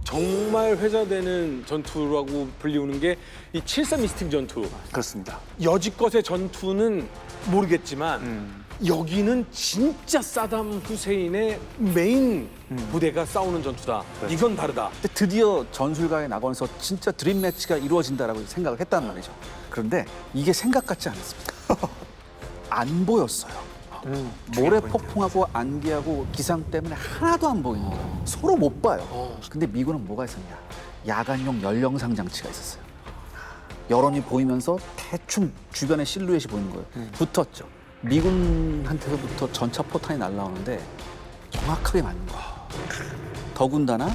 정말 회자되는 전투라고 불리우는 게 이 7.3 미스틱 전투. 그렇습니다. 여지껏의 전투는 모르겠지만 여기는 진짜 사담 후세인의 메인 부대가 싸우는 전투다. 이건 다르다. 근데 드디어 전술가에 나가면서 진짜 드림 매치가 이루어진다라고 생각을 했단 말이죠. 그런데 이게 생각 같지 않았습니다. 안 보였어요. 모래 폭풍하고 안개하고 기상 때문에 하나도 안 보이는 거예요. 서로 못 봐요. 근데 미군은 뭐가 있었냐? 야간용 연령상 장치가 있었어요. 여론이 보이면서 대충 주변의 실루엣이 보이는 거예요. 붙었죠. 미군한테서부터 전차 포탄이 날라오는데 정확하게 맞는 거예요. 더군다나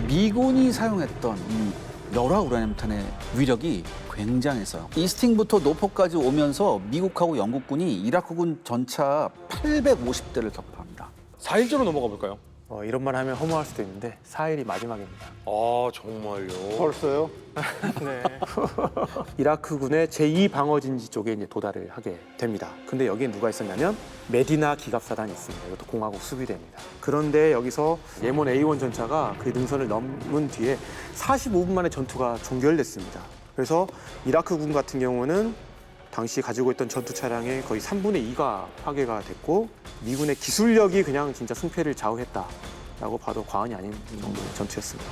미군이 사용했던 이 열화 우라늄탄의 위력이 굉장했어요. 이스팅부터 노포까지 오면서 미국하고 영국군이 이라크군 전차 850대를 격파합니다. 4일째로 넘어가 볼까요? 이런 말 하면 허무할 수도 있는데 4일이 마지막입니다. 아, 정말요? 벌써요? 네. 이라크군의 제2방어진지 쪽에 이제 도달을 하게 됩니다. 근데 여기에 누가 있었냐면 메디나 기갑사단이 있습니다. 이것도 공화국 수비대입니다. 그런데 여기서 예몬 A1 전차가 그 능선을 넘은 뒤에 45분 만에 전투가 종결됐습니다. 그래서 이라크군 같은 경우는 당시 가지고 있던 전투 차량의 거의 3분의 2가 파괴가 됐고 미군의 기술력이 그냥 진짜 승패를 좌우했다라고 봐도 과언이 아닌 정도의 전투였습니다.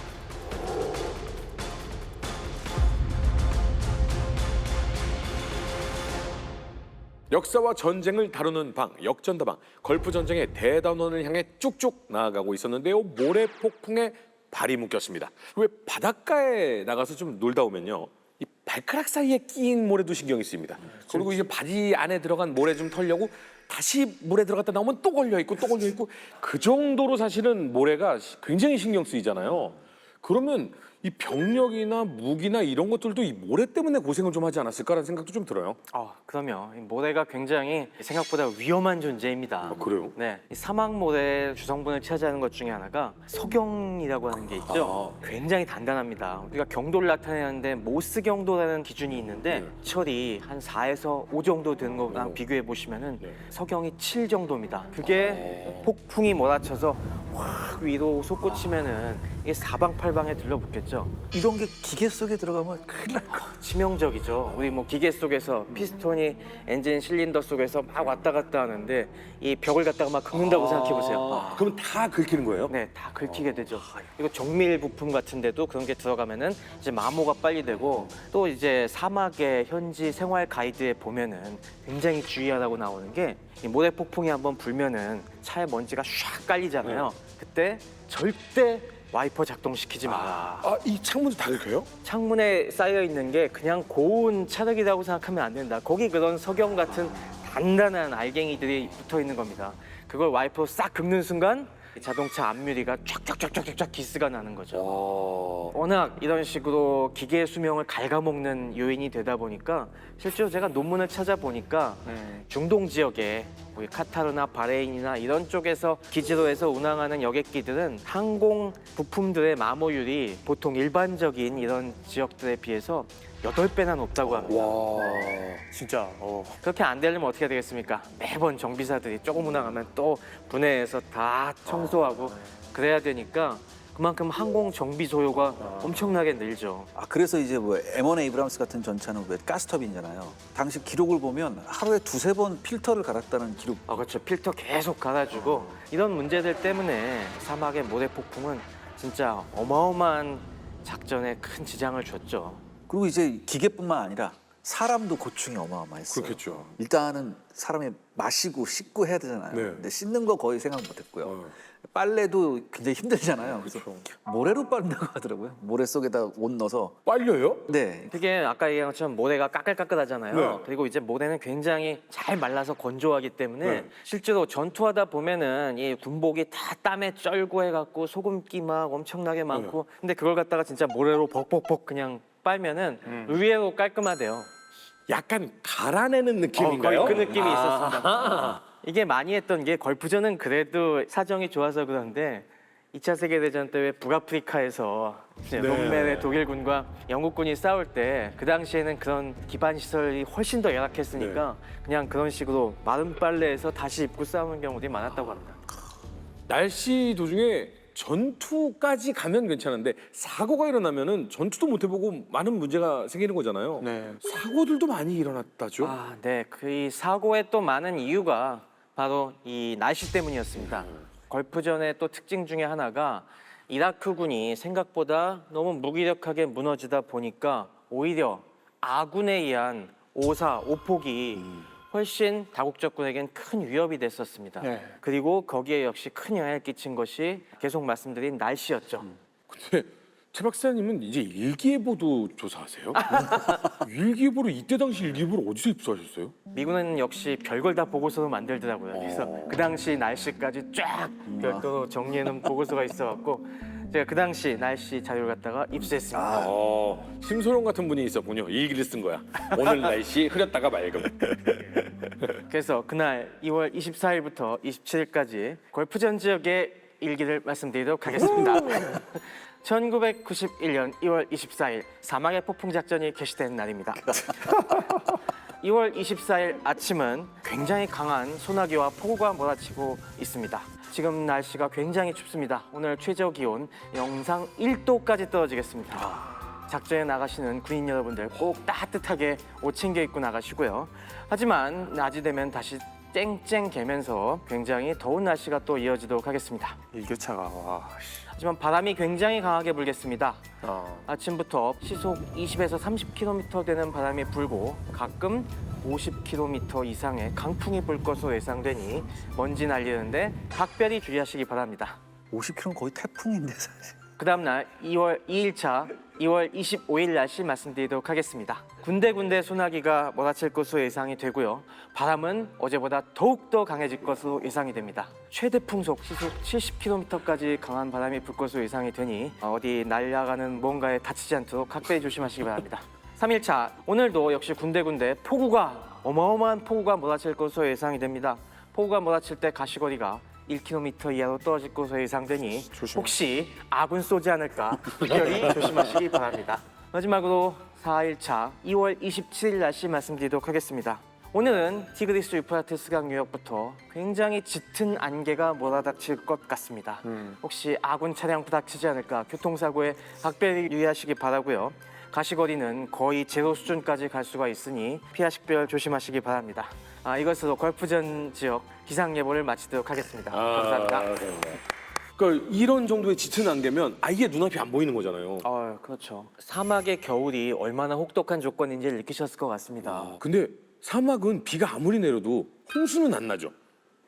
역사와 전쟁을 다루는 방, 역전다방, 걸프 전쟁의 대단원을 향해 쭉쭉 나아가고 있었는데요. 모래 폭풍에 발이 묶였습니다. 왜 바닷가에 나가서 좀 놀다 오면요, 이 발가락 사이에 끼인 모래도 신경이 쓰입니다. 그리고 이제 바지 안에 들어간 모래 좀 털려고 다시 물에 들어갔다 나오면 또 걸려 있고 또 걸려 있고, 그 정도로 사실은 모래가 굉장히 신경 쓰이잖아요. 그러면 이 병력이나 무기나 이런 것들도 이 모래 때문에 고생을 좀 하지 않았을까라는 생각도 좀 들어요. 그럼요. 이 모래가 굉장히 생각보다 위험한 존재입니다. 그래요? 네, 이 사막 모래 주성분을 차지하는 것 중에 하나가 석영이라고 하는 게 있죠. 굉장히 단단합니다. 우리가 경도를 나타내는데 모스 경도라는 기준이 있는데 철이 한 4에서 5 정도 되는 거랑 비교해 보시면은 석영이 7 정도입니다. 그게 폭풍이 몰아쳐서 확 위로 솟구치면은 이게 사방팔방에 들러붙겠죠. 이런 게 기계 속에 들어가면 큰일 날 거예요. 치명적이죠. 우리 뭐 기계 속에서 피스톤이 엔진 실린더 속에서 막 왔다 갔다 하는데 이 벽을 갖다가 막 긁는다고 생각해 보세요. 그럼 다 긁히는 거예요? 네, 다 긁히게 되죠. 그리고 정밀 부품 같은데도 그런 게 들어가면은 이제 마모가 빨리 되고, 또 이제 사막의 현지 생활 가이드에 보면은 굉장히 주의하라고 나오는 게 이 모래 폭풍이 한번 불면은 차에 먼지가 샥 깔리잖아요. 그때 절대 와이퍼 작동시키지 마라. 이 창문도 다 긁혀요? 창문에 쌓여 있는 게 그냥 고운 찰흙이라고 생각하면 안 된다. 거기 그런 석영 같은 단단한 알갱이들이 붙어 있는 겁니다. 그걸 와이퍼로 싹 긁는 순간 자동차 앞유리가 쫙쫙쫙쫙쫙 기스가 나는 거죠. 워낙 이런 식으로 기계의 수명을 갉아먹는 요인이 되다 보니까 실제로 제가 논문을 찾아보니까 중동 지역에 우리 카타르나 바레인이나 이런 쪽에서 기지로 해서 운항하는 여객기들은 항공 부품들의 마모율이 보통 일반적인 이런 지역들에 비해서 8배나 높다고 합니다. 진짜 그렇게 안 되려면 어떻게 되겠습니까? 매번 정비사들이 조금 운항하면 또 분해해서 다 청소하고 그래야 되니까 그만큼 항공 정비 소요가 엄청나게 늘죠. 그래서 이제 뭐 M1 에이브람스 같은 전차는 왜 가스터빈이잖아요. 당시 기록을 보면 하루에 2-3번 필터를 갈았다는 기록. 그렇죠. 필터 계속 갈아주고 이런 문제들 때문에 사막의 모래 폭풍은 진짜 어마어마한 작전에 큰 지장을 줬죠. 그리고 이제 기계뿐만 아니라 사람도 고충이 어마어마했어요. 그렇겠죠. 일단은 사람이 마시고 씻고 해야 되잖아요. 네. 근데 씻는 거 거의 생각 못했고요. 빨래도 굉장히 힘들잖아요. 그래서 모래로 빨린다고 하더라고요. 모래 속에다 옷 넣어서. 빨려요? 네. 그게 아까 얘기한 것처럼 모래가 까끌까끌하잖아요. 네. 그리고 이제 모래는 굉장히 잘 말라서 건조하기 때문에 네. 실제로 전투하다 보면은 이 군복이 다 땀에 쩔고 해갖고 소금기 막 엄청나게 많고 근데 그걸 갖다가 진짜 모래로 벅벅벅 그냥 빨면은 의외로 깔끔하대요. 약간 갈아내는 느낌인가요? 거의 그 느낌이 있었습니다. 이게 많이 했던 게 걸프전은 그래도 사정이 좋아서 그런데 2차 세계대전 때 왜 북아프리카에서 이제 롬멜의 독일군과 영국군이 싸울 때 그 당시에는 그런 기반 시설이 훨씬 더 열악했으니까 그냥 그런 식으로 마른 빨래에서 다시 입고 싸우는 경우들이 많았다고 합니다. 날씨 도중에 전투까지 가면 괜찮은데 사고가 일어나면은 전투도 못 해보고 많은 문제가 생기는 거잖아요. 네. 사고들도 많이 일어났다죠. 아, 네. 그 이 사고의 또 많은 이유가 바로 이 날씨 때문이었습니다. 걸프전의 또 특징 중에 하나가 이라크군이 생각보다 너무 무기력하게 무너지다 보니까 오히려 아군에 의한 오폭이 훨씬 다국적군에겐 큰 위협이 됐었습니다. 네. 그리고 거기에 역시 큰 영향을 끼친 것이 계속 말씀드린 날씨였죠. 근데 최 박사님은 이제 일기예보도 조사하세요? 일기예보를 이때 당시 일기예보를 어디서 입수하셨어요? 미군은 역시 별걸 다 보고서로 만들더라고요. 그래서 그 당시 날씨까지 쫙 별도로 정리해놓은 보고서가 있어갖고 제가 그 당시 날씨 자료를 갖다가 입수했습니다. 심소룡 같은 분이 있었군요. 일기를 쓴 거야. 오늘 날씨 흐렸다가 맑음. 그래서 그날 2월 24일부터 27일까지 걸프전 지역의 일기를 말씀드리도록 하겠습니다. 1991년 2월 24일 사막의 폭풍 작전이 개시된 날입니다. 2월 24일 아침은 굉장히 강한 소나기와 폭우가 몰아치고 있습니다. 지금 날씨가 굉장히 춥습니다. 오늘 최저 기온 영상 1도까지 떨어지겠습니다. 작전에 나가시는 군인 여러분들 꼭 따뜻하게 옷 챙겨 입고 나가시고요. 하지만 낮이 되면 다시 쨍쨍 개면서 굉장히 더운 날씨가 또 이어지도록 하겠습니다. 일교차가 와. 하지만 바람이 굉장히 강하게 불겠습니다. 아침부터 시속 20에서 30km 되는 바람이 불고 가끔 50km 이상의 강풍이 불 것으로 예상되니 먼지 날리는데 각별히 주의하시기 바랍니다. 50km는 거의 태풍인데 사실. 그 다음날 2월 2일차 2월 25일 날씨 말씀드리도록 하겠습니다. 군데군데 소나기가 몰아칠 것으로 예상이 되고요. 바람은 어제보다 더욱더 강해질 것으로 예상이 됩니다. 최대 풍속 시속 70km까지 강한 바람이 불 것으로 예상이 되니 어디 날아가는 뭔가에 다치지 않도록 각별히 조심하시기 바랍니다. 3일차 오늘도 역시 군데군데 어마어마한 폭우가 몰아칠 것으로 예상이 됩니다. 폭우가 몰아칠 때 가시거리가 1km 이하로 떨어질 것으로 예상되니 혹시 아군 쏘지 않을까 특별히 조심하시기 바랍니다. 마지막으로 4일차 2월 27일 날씨 말씀드리도록 하겠습니다. 오늘은 티그리스 유프라테스 강 유역부터 굉장히 짙은 안개가 몰아닥칠 것 같습니다. 혹시 아군 차량 부닥치지 않을까 교통사고에 각별히 유의하시기 바라고요. 가시거리는 거의 제로 수준까지 갈 수가 있으니 피하식별 조심하시기 바랍니다. 이것으로 걸프전 지역 기상 예보를 마치도록 하겠습니다. 감사합니다. 그러니까 이런 정도의 짙은 안개면 아예 눈앞이 안 보이는 거잖아요. 그렇죠. 사막의 겨울이 얼마나 혹독한 조건인지를 느끼셨을 것 같습니다. 근데 사막은 비가 아무리 내려도 홍수는 안 나죠.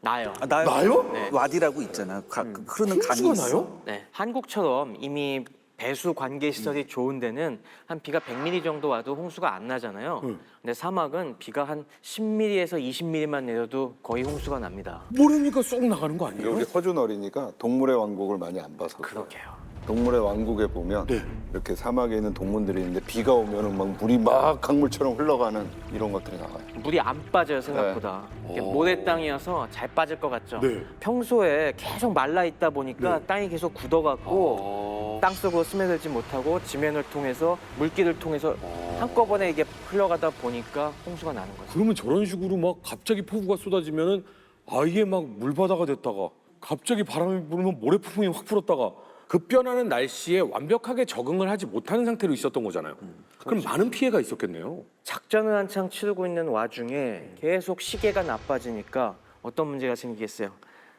나요. 나요? 네. 와디라고 있잖아. 흐르는 강이 홍수가 있어. 나요? 네, 한국처럼 이미 배수 관계 시설이 좋은 데는 한 비가 100mm 정도 와도 홍수가 안 나잖아요. 근데 사막은 비가 한 10mm에서 20mm만 내려도 거의 홍수가 납니다. 모르니까 쏙 나가는 거 아니에요? 우리 허준 어리니까 동물의 왕국을 많이 안 봐서 그래요. 그러게요. 동물의 왕국에 보면 이렇게 사막에 있는 동물들이 있는데 비가 오면은 막 물이 막 강물처럼 흘러가는 이런 것들이 나와요. 물이 안 빠져요 생각보다. 이게 모래 땅이어서 잘 빠질 것 같죠. 네. 평소에 계속 말라 있다 보니까 땅이 계속 굳어갖고 땅 속으로 스며들지 못하고 지면을 통해서 물길을 통해서 한꺼번에 이게 흘러가다 보니까 홍수가 나는 거죠. 그러면 저런 식으로 막 갑자기 폭우가 쏟아지면은 아예 막 물바다가 됐다가 갑자기 바람이 불면 모래폭풍이 확 불었다가 급변하는 날씨에 완벽하게 적응을 하지 못하는 상태로 있었던 거잖아요. 그럼 많은 피해가 있었겠네요. 작전을 한창 치르고 있는 와중에 계속 시계가 나빠지니까 어떤 문제가 생기겠어요.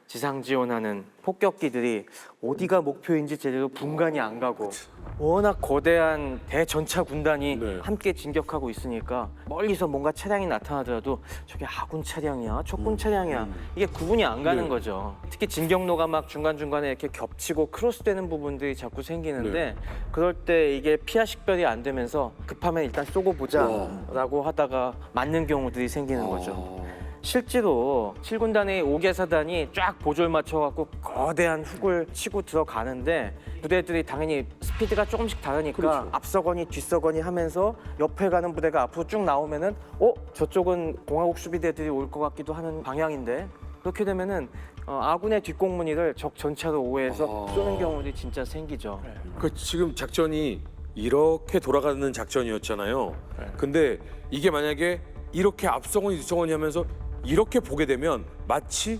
지상 지원하는 폭격기들이 어디가 목표인지 제대로 분간이 안 가고 워낙 거대한 대전차 군단이 네. 함께 진격하고 있으니까 멀리서 뭔가 차량이 나타나더라도 저게 아군 차량이야, 적군 차량이야 이게 구분이 안 가는 네. 거죠. 특히 진격로가 막 중간중간에 이렇게 겹치고 크로스되는 부분들이 자꾸 생기는데 그럴 때 이게 피하 식별이 안 되면서 급하면 일단 쏘고 보자라고 하다가 맞는 경우들이 생기는 거죠. 실제로 7군단의 5개사단이 쫙 보조를 맞춰갖고 거대한 훅을 치고 들어가는데 부대들이 당연히 스피드가 조금씩 다르니까 앞서거니 뒤서거니 하면서 옆에 가는 부대가 앞으로 쭉 나오면은 저쪽은 공화국 수비대들이 올 것 같기도 하는 방향인데 그렇게 되면은 아군의 뒷공무니를 적 전차로 오해해서 쏘는 경우들이 진짜 생기죠. 그 지금 작전이 이렇게 돌아가는 작전이었잖아요. 근데 이게 만약에 이렇게 앞서거니 뒤서거니 하면서 이렇게 보게 되면 마치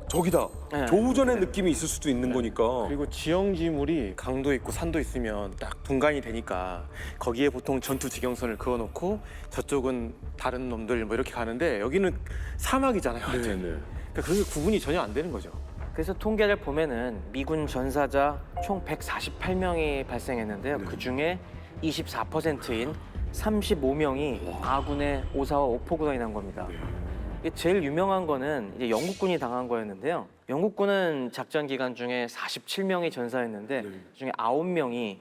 저기다 네. 조우전의 느낌이 있을 수도 있는 거니까. 그리고 지형지물이 강도 있고 산도 있으면 딱 분간이 되니까 거기에 보통 전투 지경선을 그어놓고 저쪽은 다른 놈들 뭐 이렇게 가는데 여기는 사막이잖아요. 네네. 그러니까 그게 구분이 전혀 안 되는 거죠. 그래서 통계를 보면은 미군 전사자 총 148명이 발생했는데요. 그 중에 24%인 35명이 아군의 오사와 오폭으로 인한 겁니다. 이게 제일 유명한 거는 이제 영국군이 당한 거였는데요. 영국군은 작전 기간 중에 47명이 전사했는데 그중에 9명이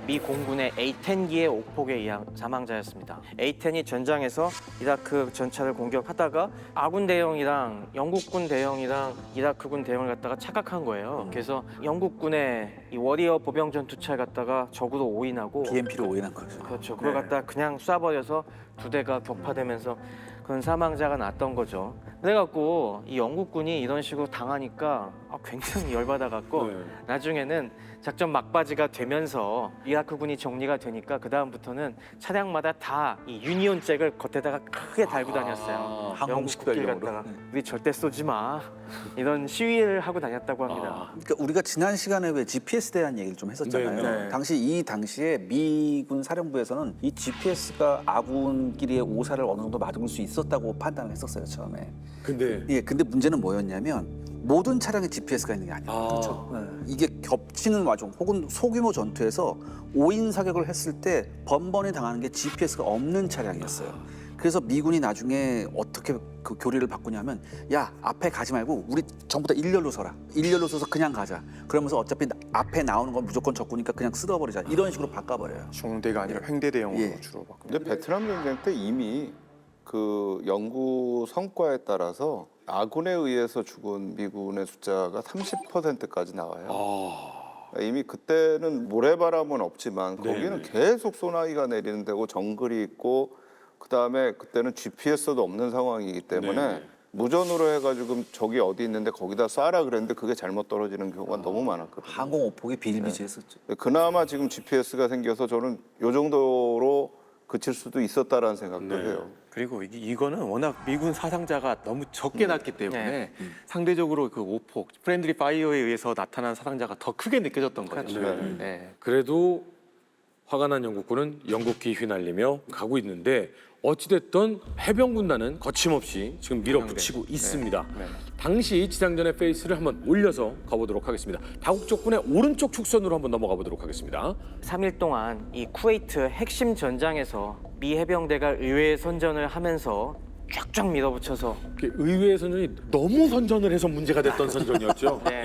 미 공군의 A-10기의 오폭에 의한 사망자였습니다. A-10이 전장에서 이라크 전차를 공격하다가 아군 대형이랑 영국군 대형이랑 이라크군 대형을 갖다가 착각한 거예요. 그래서 영국군의 이 워리어 보병 전투차를 갖다가 적으로 오인하고 BMP로 오인한 거죠. 그렇죠. 그걸 갖다 그냥 쏴버려서 두 대가 격파되면서 그런 사망자가 났던 거죠. 그래갖고 이 영국군이 이런 식으로 당하니까 굉장히 열받아갖고 네. 나중에는 작전 막바지가 되면서 이라크군이 정리가 되니까 그 다음부터는 차량마다 다 이 유니온 잭을 겉에다가 크게 달고 다녔어요. 항공식 영국 국기를 별용으로. 갖다가 우리 절대 쏘지 마 이런 시위를 하고 다녔다고 합니다. 그러니까 우리가 지난 시간에 왜 GPS 대한 얘기를 좀 했었잖아요. 네, 네. 이 당시에 미군 사령부에서는 이 GPS가 아군끼리의 오사를 어느 정도 막을 수 있었다고 판단을 했었어요 처음에. 근데 예, 근데 문제는 뭐였냐면 모든 차량에 GPS가 있는 게 아니에요. 그렇죠. 이게 겹치는 와중 혹은 소규모 전투에서 5인 사격을 했을 때 번번이 당하는 게 GPS가 없는 차량이었어요. 그래서 미군이 나중에 어떻게 그 교리를 바꾸냐면 야 앞에 가지 말고 우리 전부 다 일렬로 서라. 일렬로 서서 그냥 가자. 그러면서 어차피 앞에 나오는 건 무조건 적구니까 그냥 쓸어버리자. 이런 식으로 바꿔버려요. 중대가 아니라 횡대 대형으로 예. 주로 바꾸고. 근데 베트남 전쟁 때 이미 그 연구 성과에 따라서 아군에 의해서 죽은 미군의 숫자가 30%까지 나와요. 이미 그때는 모래바람은 없지만 거기는 계속 소나기가 내리는 데고 정글이 있고 그다음에 그때는 GPS도 없는 상황이기 때문에 무전으로 해가지고 적이 어디 있는데 거기다 쏴라 그랬는데 그게 잘못 떨어지는 경우가 너무 많았거든요. 항공 오폭이 비일비재했었죠. 그나마 지금 GPS가 생겨서 저는 요 정도로 그칠 수도 있었다라는 생각도 해요. 그리고 이거는 워낙 미군 사상자가 너무 적게 났기 때문에 상대적으로 그 오폭, 프렌들리 파이어에 의해서 나타난 사상자가 더 크게 느껴졌던 거죠. 그렇죠. 네. 그래도 화가 난 영국군은 영국기 휘날리며 가고 있는데 어찌됐든 해병군단은 거침없이 지금 밀어붙이고 있습니다. 네. 당시 지상전의 페이스를 한번 올려서 가보도록 하겠습니다. 다국적군의 오른쪽 축선으로 한번 넘어가 보도록 하겠습니다. 3일 동안 이 쿠웨이트 핵심 전장에서 미 해병대가 의외의 선전을 하면서 쫙쫙 밀어붙여서 의외의 선전이 너무 선전을 해서 문제가 됐던 선전이었죠. 네.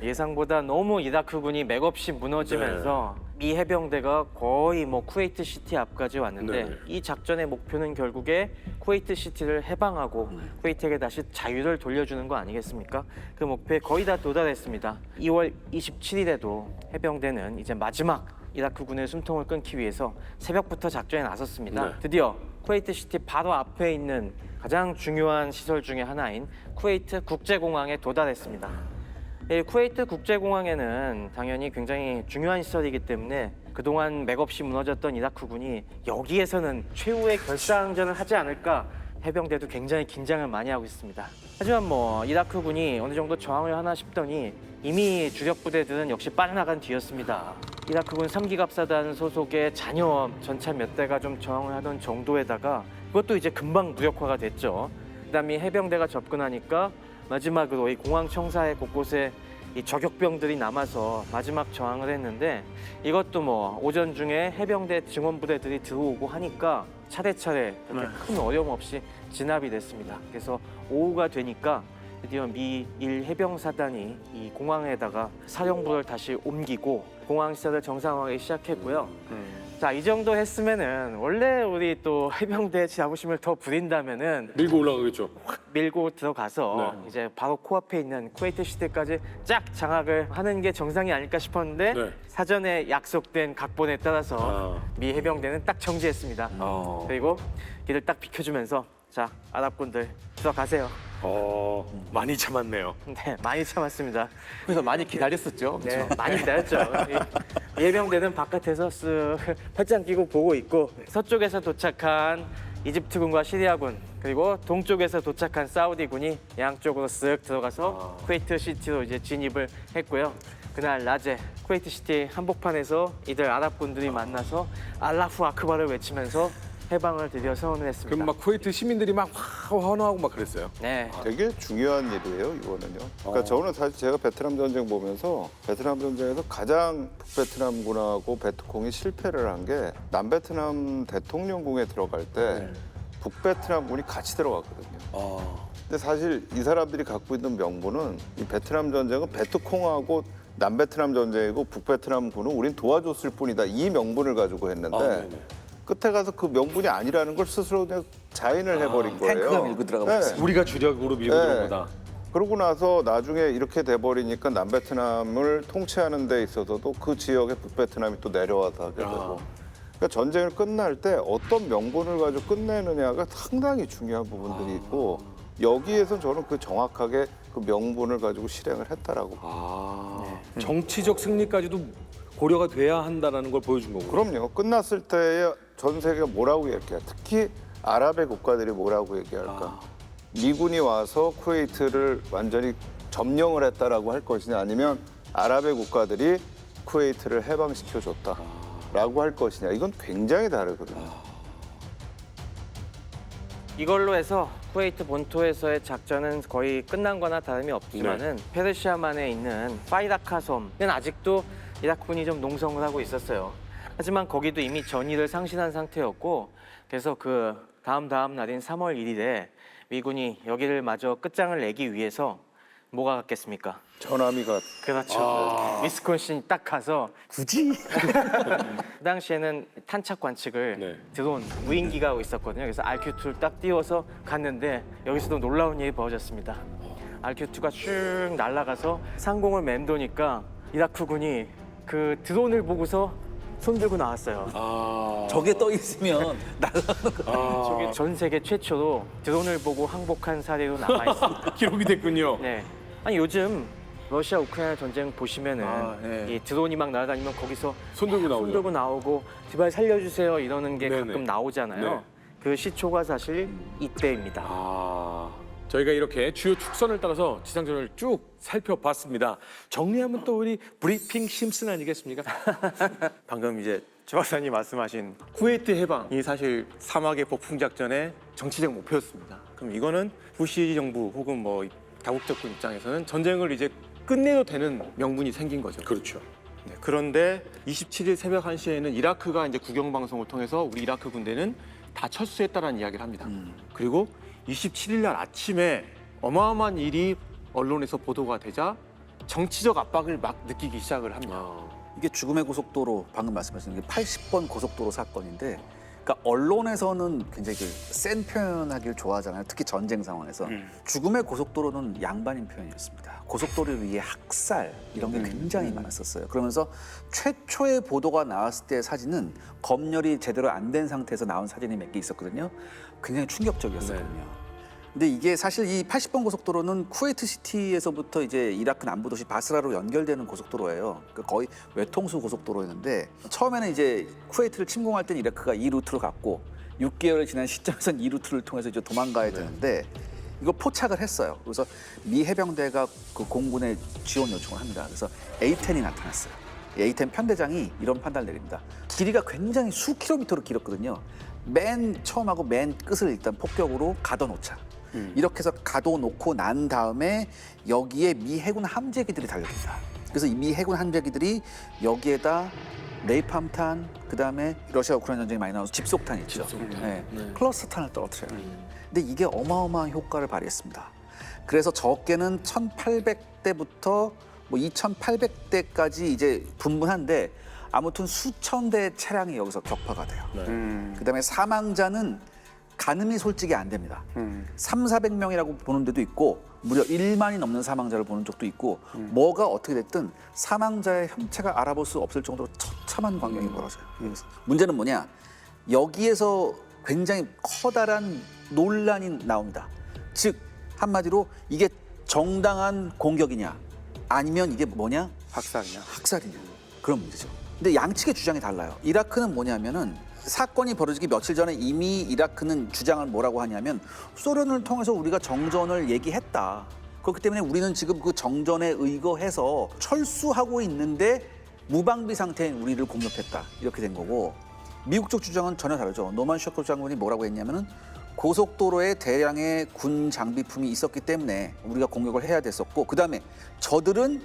예. 예상보다 너무 이라크군이 맥없이 무너지면서 미 해병대가 거의 뭐 쿠웨이트 시티 앞까지 왔는데 네. 이 작전의 목표는 결국에 쿠웨이트 시티를 해방하고 쿠웨이트에게 다시 자유를 돌려주는 거 아니겠습니까? 그 목표에 거의 다 도달했습니다. 2월 27일에도 해병대는 이제 마지막 이라크군의 숨통을 끊기 위해서 새벽부터 작전에 나섰습니다. 네. 드디어 쿠웨이트 시티 바로 앞에 있는 가장 중요한 시설 중에 하나인 쿠웨이트 국제공항에 도달했습니다. 이 쿠웨이트 국제공항에는 당연히 굉장히 중요한 시설이기 때문에 그동안 맥없이 무너졌던 이라크군이 여기에서는 최후의 결사항전을 하지 않을까 해병대도 굉장히 긴장을 많이 하고 있습니다. 하지만 뭐 이라크군이 어느 정도 저항을 하나 싶더니 이미 주력 부대들은 역시 빠져나간 뒤였습니다. 이라크군 3기갑사단 소속의 잔여 전차 몇 대가 좀 저항을 하던 정도에다가 그것도 이제 금방 무력화가 됐죠. 그다음에 해병대가 접근하니까 마지막으로 이 공항 청사의 곳곳에 이 저격병들이 남아서 마지막 저항을 했는데 이것도 뭐 오전 중에 해병대 증원 부대들이 들어오고 하니까 차례차례 그렇게 큰 어려움 없이 진압이 됐습니다. 그래서 오후가 되니까 드디어 미 1해병사단이 이 공항에다가 사령부를 다시 옮기고 공항 시설을 정상화하기 시작했고요. 자, 이 정도 했으면은 원래 우리 또 해병대 자부심을 더 부린다면은 밀고 올라가겠죠. 밀고 들어가서 이제 바로 코앞에 있는 쿠웨이트 시티까지 쫙 장악을 하는 게 정상이 아닐까 싶었는데 네. 사전에 약속된 각본에 따라서 미 해병대는 딱 정지했습니다. 그리고 길을 딱 비켜주면서 자, 아랍군들 들어가세요. 많이 참았네요. 네, 많이 참았습니다. 그래서 많이 기다렸었죠. 네, 많이 기다렸죠. 이 해병대는 바깥에서 쓱 팔짱 끼고 보고 있고 서쪽에서 도착한 이집트군과 시리아군 그리고 동쪽에서 도착한 사우디군이 양쪽으로 쓱 들어가서 쿠웨이트 시티로 이제 진입을 했고요. 그날 낮에 쿠웨이트 시티 한복판에서 이들 아랍군들이 만나서 알라후 아크바를 외치면서 해방을 드디어 선언을 했습니다. 그럼 막 쿠웨이트 시민들이 막 환호하고 막 그랬어요. 네. 되게 중요한 일이에요, 이거는요. 그러니까 저는 사실 제가 베트남 전쟁 보면서 베트남 전쟁에서 가장 북베트남군하고 베트콩이 실패를 한 게 남베트남 대통령궁에 들어갈 때 북베트남군이 같이 들어갔거든요. 근데 사실 이 사람들이 갖고 있는 명분은 이 베트남 전쟁은 베트콩하고 남베트남 전쟁이고 북베트남군은 우린 도와줬을 뿐이다. 이 명분을 가지고 했는데 끝에 가서 그 명분이 아니라는 걸 스스로 그냥 자인을 해버린 거예요. 탱크가 밀고 들어가 버렸어요. 우리가 주력으로 밀고 들어온 거다. 그러고 나서 나중에 이렇게 돼버리니까 남베트남을 통치하는 데 있어서도 그 지역에 북베트남이 또 내려와서 하게 되고. 그러니까 전쟁을 끝날 때 어떤 명분을 가지고 끝내느냐가 상당히 중요한 부분들이 있고 여기에서 저는 그 정확하게 그 명분을 가지고 실행을 했다라고. 정치적 승리까지도 고려가 돼야 한다는 걸 보여준 거고. 그럼요. 끝났을 때에 전 세계가 뭐라고 얘기할까? 특히 아랍의 국가들이 뭐라고 얘기할까? 미군이 와서 쿠웨이트를 완전히 점령을 했다라고 할 것이냐, 아니면 아랍의 국가들이 쿠웨이트를 해방시켜줬다라고 할 것이냐. 이건 굉장히 다르거든요. 이걸로 해서 쿠웨이트 본토에서의 작전은 거의 끝난 거나 다름이 없지만은 페르시아만에 있는 파이라카 섬은 아직도 이라크군이 좀 농성을 하고 있었어요. 하지만 거기도 이미 전의를 상실한 상태였고 그래서 그 다음 날인 3월 1일에 미군이 여기를 마저 끝장을 내기 위해서 뭐가 갔겠습니까? 전함이가 그렇죠. 위스콘신이 딱 가서 굳이? 그 당시에는 탄착 관측을 드론 무인기가 하고 있었거든요. 그래서 RQ2를 딱 띄워서 갔는데 여기서도 놀라운 일이 벌어졌습니다. RQ2가 쭉 날아가서 상공을 맴도니까 이라크군이 그 드론을 보고서 손들고 나왔어요. 저게 떠 있으면 저게 전 세계 최초로 드론을 보고 항복한 사례로 남아 있습니다. 기록이 됐군요. 네. 아니 요즘 러시아 우크라이나 전쟁 보시면은 네. 이 드론이 막 날아다니면 거기서 손 들고 나오죠. 손 들고 나오고 제발 살려주세요 이러는 게 네네. 가끔 나오잖아요. 네. 그 시초가 사실 이때입니다. 저희가 이렇게 주요 축선을 따라서 지상전을 쭉 살펴봤습니다. 정리하면 또 우리 브리핑 심슨 아니겠습니까? 방금 이제 최 박사님 말씀하신 쿠웨이트 해방이 사실 사막의 폭풍 작전의 정치적 목표였습니다. 그럼 이거는 부시 정부 혹은 뭐 다국적군 입장에서는 전쟁을 이제 끝내도 되는 명분이 생긴 거죠. 그렇죠. 네, 그런데 27일 새벽 1시에는 이라크가 이제 국영 방송을 통해서 우리 이라크 군대는 다 철수했다라는 이야기를 합니다. 그리고 27일 날 아침에 어마어마한 일이 언론에서 보도가 되자 정치적 압박을 막 느끼기 시작을 합니다. 이게 죽음의 고속도로 방금 말씀하신 게 80번 고속도로 사건인데, 그러니까 언론에서는 굉장히 센 표현하기를 좋아하잖아요. 특히 전쟁 상황에서 죽음의 고속도로는 양반인 표현이었습니다. 고속도로를 위해 학살 이런 게 굉장히 많았었어요. 그러면서 최초의 보도가 나왔을 때 사진은 검열이 제대로 안 된 상태에서 나온 사진이 몇 개 있었거든요. 굉장히 충격적이었거든요. 근데 이게 사실 이 80번 고속도로는 쿠웨이트 시티에서부터 이제 이라크 남부 도시 바스라로 연결되는 고속도로예요. 그러니까 거의 외통수 고속도로였는데 처음에는 이제 쿠웨이트를 침공할 때 이라크가 이 루트로 갔고 6개월 지난 시점에서는 이 루트를 통해서 이제 도망가야 되는데 이거 포착을 했어요. 그래서 미 해병대가 그 공군에 지원 요청을 합니다. 그래서 A-10이 나타났어요. A-10 편대장이 이런 판단을 내립니다. 길이가 굉장히 수 킬로미터로 길었거든요. 맨 처음하고 맨 끝을 일단 폭격으로 가둬놓자. 이렇게 해서 가둬놓고 난 다음에 여기에 미 해군 함재기들이 달려듭니다. 그래서 이 미 해군 함재기들이 여기에다 네이팜탄, 그다음에 러시아 우크라이나 전쟁이 많이 나와서 집속탄 있죠. 네. 클러스터탄을 떨어뜨려요. 근데 이게 어마어마한 효과를 발휘했습니다. 그래서 적게는 1,800대부터 뭐 2,800대까지 이제 분분한데 아무튼 수천 대의 차량이 여기서 격파가 돼요. 그다음에 사망자는 가늠이 솔직히 안 됩니다. 300~400명이라고 보는 데도 있고 무려 1만이 넘는 사망자를 보는 적도 있고 뭐가 어떻게 됐든 사망자의 형체가 알아볼 수 없을 정도로 처참한 광경이 벌어져요. 문제는 뭐냐? 여기에서 굉장히 커다란 논란이 나옵니다. 즉 한마디로 이게 정당한 공격이냐 아니면 이게 뭐냐? 학살이냐? 학살이냐? 그런 문제죠. 근데 양측의 주장이 달라요. 이라크는 뭐냐면은 사건이 벌어지기 며칠 전에 이미 이라크는 주장을 뭐라고 하냐면 소련을 통해서 우리가 정전을 얘기했다. 그렇기 때문에 우리는 지금 그 정전에 의거해서 철수하고 있는데 무방비 상태인 우리를 공격했다. 이렇게 된 거고 미국 쪽 주장은 전혀 다르죠. 노만 셔커 장군이 뭐라고 했냐면은 고속도로에 대량의 군 장비품이 있었기 때문에 우리가 공격을 해야 됐었고 그다음에 저들은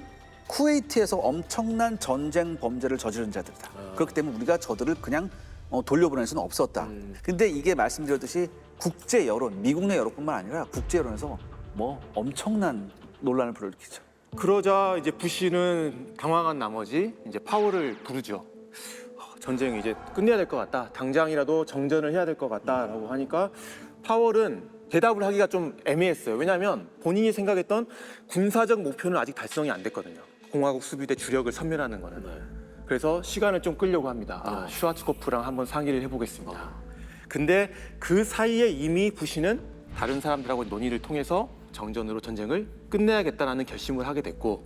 쿠웨이트에서 엄청난 전쟁 범죄를 저지른 자들이다. 그렇기 때문에 우리가 저들을 그냥 돌려보낼 수는 없었다. 근데 이게 말씀드렸듯이 국제 여론, 미국 내 여론뿐만 아니라 국제 여론에서 뭐 엄청난 논란을 불러일으키죠. 그러자 이제 부시는 당황한 나머지 이제 파월을 부르죠. 전쟁 이제 끝내야 될 것 같다. 당장이라도 정전을 해야 될 것 같다라고 하니까 파월은 대답을 하기가 좀 애매했어요. 왜냐하면 본인이 생각했던 군사적 목표는 아직 달성이 안 됐거든요. 공화국 수비대 주력을 섬멸하는 거는. 그래서 시간을 좀 끌려고 합니다. 슈와츠코프랑 한번 상의를 해보겠습니다. 근데 그 사이에 이미 부시는 다른 사람들하고 논의를 통해서 정전으로 전쟁을 끝내야겠다라는 결심을 하게 됐고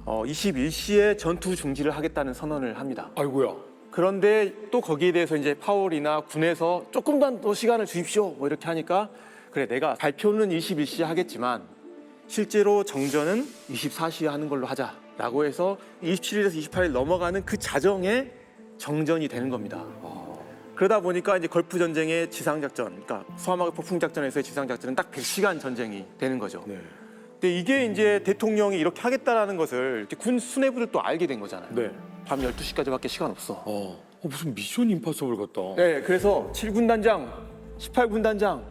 21시에 전투 중지를 하겠다는 선언을 합니다. 아이고야. 그런데 또 거기에 대해서 이제 파월이나 군에서 조금만 더 시간을 주십시오 뭐 이렇게 하니까 그래 내가 발표는 21시에 하겠지만 실제로 정전은 24시에 하는 걸로 하자라고 해서 27일에서 28일 넘어가는 그 자정에 정전이 되는 겁니다. 그러다 보니까 이제 걸프 전쟁의 지상 작전, 그러니까 소아마개 폭풍 작전에서의 지상 작전은 딱 100시간 전쟁이 되는 거죠. 네. 근데 이게 이제 대통령이 이렇게 하겠다라는 것을 이렇게 군 수뇌부들 또 알게 된 거잖아요. 네. 밤 12시까지밖에 시간 없어. 무슨 미션 임파서블 같다. 네, 그래서 7군 단장, 18군 단장,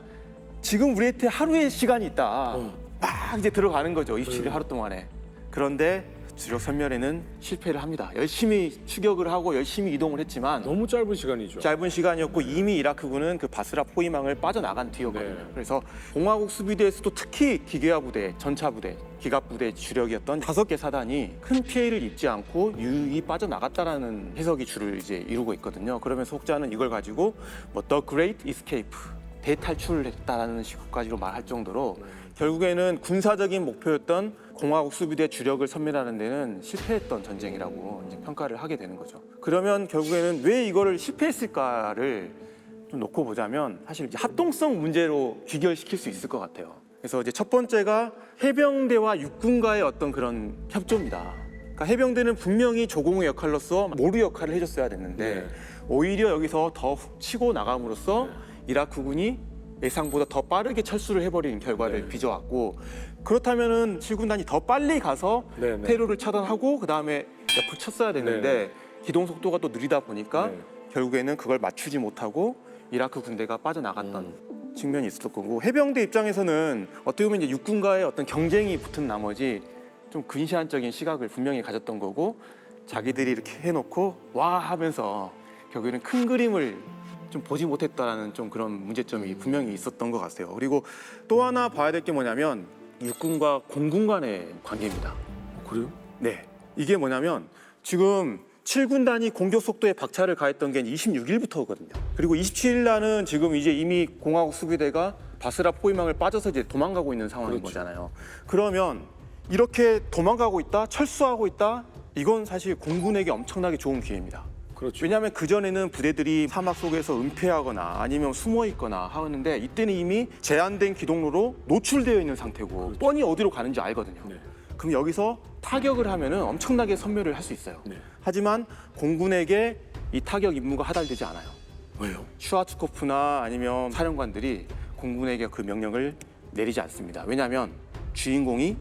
지금 우리한테 하루의 시간이 있다. 막 이제 들어가는 거죠. 27일 하루 동안에. 그런데 주력 선멸에는 실패를 합니다. 열심히 추격을 하고 열심히 이동을 했지만 너무 짧은 시간이죠. 짧은 시간이었고 이미 이라크군은 그 바스라 포위망을 빠져나간 뒤였거든요. 네. 그래서 공화국 수비대에서도 특히 기계화 부대, 전차 부대, 기갑 부대 주력이었던 5개 사단이 큰 피해를 입지 않고 유유히 빠져나갔다라는 해석이 주를 이제 이루고 있거든요. 그러면서 혹자는 이걸 가지고 뭐 The Great Escape, 대탈출을 했다라는 식으로까지로 말할 정도로 결국에는 군사적인 목표였던 공화국 수비대 주력을 섬멸하는 데는 실패했던 전쟁이라고 이제 평가를 하게 되는 거죠. 그러면 결국에는 왜 이거를 실패했을까를 좀 놓고 보자면 사실 이제 합동성 문제로 귀결시킬 수 있을 것 같아요. 그래서 이제 첫 번째가 해병대와 육군과의 어떤 그런 협조입니다. 그러니까 해병대는 분명히 조공의 역할로서 모루 역할을 해줬어야 됐는데 오히려 여기서 더 치고 나감으로써 이라크군이 예상보다 더 빠르게 철수를 해버리는 결과를 빚어왔고 그렇다면은 7군단이 더 빨리 가서 테러를 차단하고 그 다음에 옆을 쳤어야 되는데 기동 속도가 또 느리다 보니까 결국에는 그걸 맞추지 못하고 이라크 군대가 빠져나갔던 측면이 있었던 거고 해병대 입장에서는 어떻게 보면 이제 육군과의 어떤 경쟁이 붙은 나머지 좀 근시안적인 시각을 분명히 가졌던 거고 자기들이 이렇게 해놓고 와 하면서 결국에는 큰 그림을 좀 보지 못했다라는 좀 그런 문제점이 분명히 있었던 것 같아요. 그리고 또 하나 봐야 될 게 뭐냐면 육군과 공군 간의 관계입니다. 그래요? 네, 이게 뭐냐면 지금 7군단이 공격 속도에 박차를 가했던 게 26일부터거든요. 그리고 27일 날은 지금 이제 이미 공화국 수비대가 바스라 포위망을 빠져서 이제 도망가고 있는 상황인 거잖아요. 그러면 이렇게 도망가고 있다, 철수하고 있다, 이건 사실 공군에게 엄청나게 좋은 기회입니다. 그렇죠. 왜냐하면 그전에는 부대들이 사막 속에서 은폐하거나 아니면 숨어 있거나 하는데 이때는 이미 제한된 기동로로 노출되어 있는 상태고 뻔히 어디로 가는지 알거든요. 그럼 여기서 타격을 하면은 엄청나게 섬멸을 할 수 있어요. 하지만 공군에게 이 타격 임무가 하달되지 않아요. 왜요? 슈와츠코프나 아니면 사령관들이 공군에게 그 명령을 내리지 않습니다. 왜냐하면 주인공이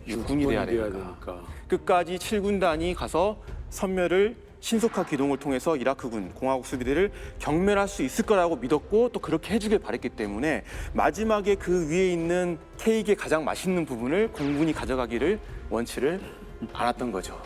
육군이 돼야 되니까. 끝까지 7군단이 가서 섬멸을 신속한 기동을 통해서 이라크군, 공화국 수비대를 경멸할 수 있을 거라고 믿었고 또 그렇게 해주길 바랬기 때문에 마지막에 그 위에 있는 케이크의 가장 맛있는 부분을 공군이 가져가기를 원치를 않았던 거죠.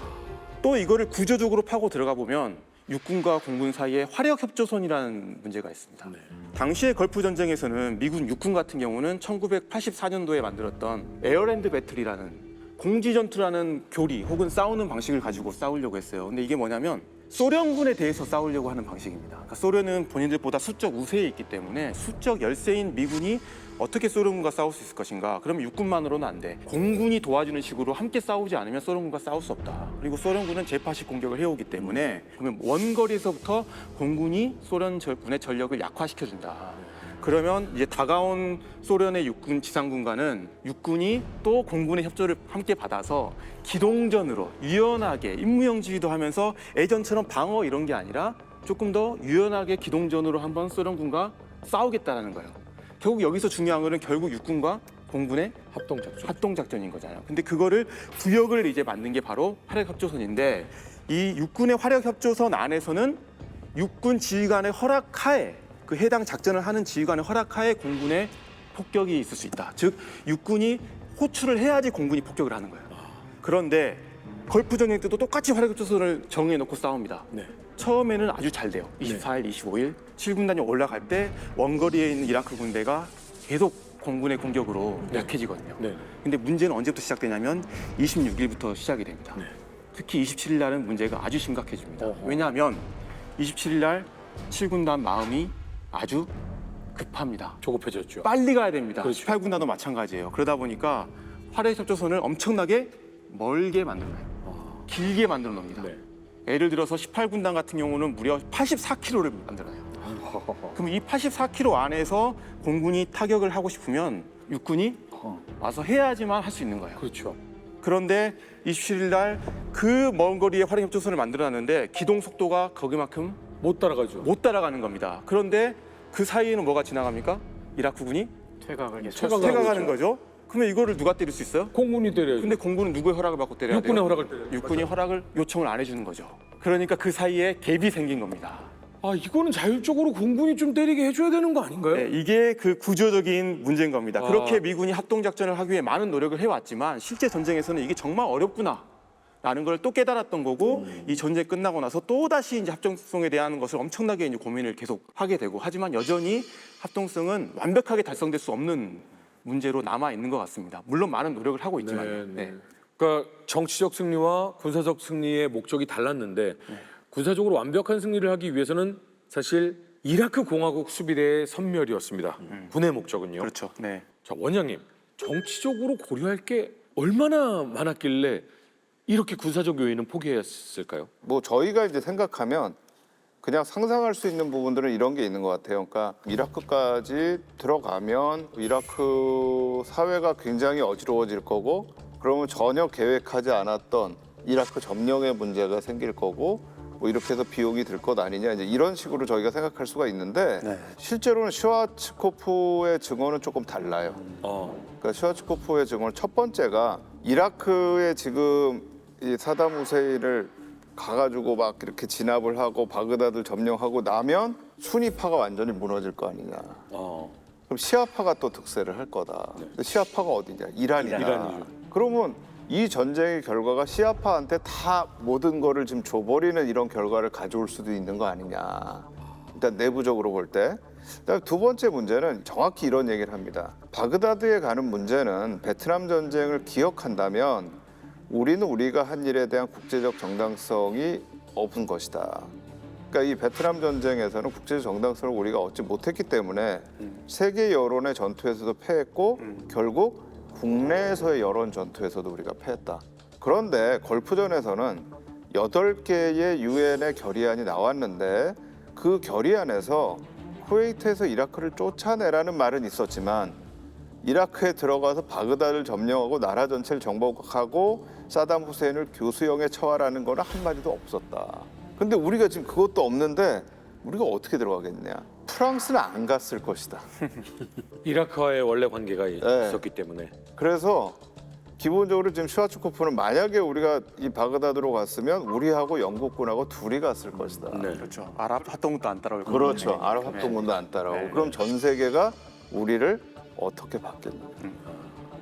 또 이거를 구조적으로 파고 들어가 보면 육군과 공군 사이에 화력 협조선이라는 문제가 있습니다. 당시의 걸프 전쟁에서는 미군 육군 같은 경우는 1984년도에 만들었던 에어랜드 배틀이라는 공지 전투라는 교리 혹은 싸우는 방식을 가지고 싸우려고 했어요. 근데 이게 뭐냐면 소련군에 대해서 싸우려고 하는 방식입니다. 그러니까 소련은 본인들보다 수적 우세에 있기 때문에 수적 열세인 미군이 어떻게 소련군과 싸울 수 있을 것인가? 그러면 육군만으로는 안 돼. 공군이 도와주는 식으로 함께 싸우지 않으면 소련군과 싸울 수 없다. 그리고 소련군은 재파식 공격을 해오기 때문에 그러면 원거리에서부터 공군이 소련군의 전력을 약화시켜준다. 그러면 이제 다가온 소련의 육군 지상군과는 육군이 또 공군의 협조를 함께 받아서 기동전으로 유연하게 임무형 지휘도 하면서 예전처럼 방어 이런 게 아니라 조금 더 유연하게 기동전으로 한번 소련군과 싸우겠다라는 거예요. 결국 여기서 중요한 거는 결국 육군과 공군의 합동작전인 거잖아요. 근데 그거를 구역을 이제 만든 게 바로 화력협조선인데 이 육군의 화력협조선 안에서는 육군 지휘관의 허락하에 그 해당 작전을 하는 지휘관의 허락하에 공군의 폭격이 있을 수 있다. 즉 육군이 호출을 해야지 공군이 폭격을 하는 거예요. 그런데 걸프 전쟁 때도 똑같이 화력협조선을 정해놓고 싸웁니다. 네. 처음에는 아주 잘 돼요. 24일, 25일 7군단이 올라갈 때 원거리에 있는 이라크 군대가 계속 공군의 공격으로 약해지거든요. 네. 근데 문제는 언제부터 시작되냐면 26일부터 시작이 됩니다. 네. 특히 27일 날은 문제가 아주 심각해집니다. 어허. 왜냐하면 27일 날 7군단 마음이 아주 급합니다. 조급해졌죠. 빨리 가야 됩니다. 그렇죠. 18군단도 마찬가지예요. 그러다 보니까 화력협조선을 엄청나게 멀게 만들어요. 길게 만들어 놓습니다. 네. 예를 들어서 18군단 같은 경우는 무려 84km를 만들어요. 그럼 이 84km 안에서 공군이 타격을 하고 싶으면 육군이 와서 해야지만 할 수 있는 거예요. 그렇죠. 그런데 27일 날 그 먼 거리에 화력협조선을 만들어놨는데 기동 속도가 거기만큼 못 따라가죠. 못 따라가는 겁니다. 그런데 그 사이에는 뭐가 지나갑니까? 이라크군이 퇴각을 퇴각하는 거죠. 그러면 이거를 누가 때릴 수 있어요? 공군이 때려야죠. 근데 공군은 누구의 허락을 받고 때려야 돼요? 육군의 허락을 때려야죠. 육군이 허락을 요청을 안 해주는 거죠. 그러니까 그 사이에 갭이 생긴 겁니다. 아, 이거는 자율적으로 공군이 좀 때리게 해줘야 되는 거 아닌가요? 네, 이게 그 구조적인 문제인 겁니다. 아. 그렇게 미군이 합동작전을 하기 위해 많은 노력을 해왔지만 실제 전쟁에서는 이게 정말 어렵구나 라는 걸 또 깨달았던 거고 이 전쟁 끝나고 나서 또다시 이제 합동성에 대한 것을 엄청나게 이제 고민을 계속 하게 되고 하지만 여전히 합동성은 완벽하게 달성될 수 없는 문제로 남아 있는 것 같습니다. 물론 많은 노력을 하고 있지만 네. 그러니까 정치적 승리와 군사적 승리의 목적이 달랐는데 군사적으로 완벽한 승리를 하기 위해서는 사실 이라크 공화국 수비대의 섬멸이었습니다. 군의 목적은요. 그렇죠. 네. 자, 원장님, 정치적으로 고려할 게 얼마나 많았길래 이렇게 군사적 요인은 포기했을까요? 뭐 저희가 이제 생각하면 그냥 상상할 수 있는 부분들은 이런 게 있는 것 같아요. 그러니까 이라크까지 들어가면 이라크 사회가 굉장히 어지러워질 거고 그러면 전혀 계획하지 않았던 이라크 점령의 문제가 생길 거고 뭐 이렇게 해서 비용이 들 것 아니냐 이제 이런 식으로 저희가 생각할 수가 있는데 실제로는 슈와츠코프의 증언은 조금 달라요. 그러니까 슈와츠코프의 증언 첫 번째가 이라크에 지금 이 사담 후세인을 가가지고 막 이렇게 진압을 하고 바그다드를 점령하고 나면 순위파가 완전히 무너질 거 아니냐. 그럼 시아파가 또 득세를 할 거다. 근데 시아파가 어디냐? 이란이다. 이란이죠. 그러면 이 전쟁의 결과가 시아파한테 다 모든 거를 지금 줘버리는 이런 결과를 가져올 수도 있는 거 아니냐. 일단 내부적으로 볼 때. 그다음에 두 번째 문제는 정확히 이런 얘기를 합니다. 바그다드에 가는 문제는 베트남 전쟁을 기억한다면 우리는 우리가 한 일에 대한 국제적 정당성이 없은 것이다. 그러니까 이 베트남 전쟁에서는 국제적 정당성을 우리가 얻지 못했기 때문에 세계 여론의 전투에서도 패했고 결국 국내에서의 여론 전투에서도 우리가 패했다. 그런데 걸프전에서는 8개의 유엔의 결의안이 나왔는데 그 결의안에서 쿠웨이트에서 이라크를 쫓아내라는 말은 있었지만 이라크에 들어가서 바그다드를 점령하고 나라 전체를 정복하고 사담 후세인을 교수형에 처하라는 거는 한마디도 없었다. 근데 우리가 지금 그것도 없는데 우리가 어떻게 들어가겠냐. 프랑스는 안 갔을 것이다. 이라크와의 원래 관계가 있었기 때문에. 그래서 기본적으로 지금 슈와츠코프는 만약에 우리가 이 바그다드로 갔으면 우리하고 영국군하고 둘이 갔을 것이다. 네. 그렇죠. 아랍 합동군도 안 따라올 거예요. 그렇죠. 아랍 합동군도 안 따라오고. 그럼 전 세계가 우리를 어떻게 받겠냐.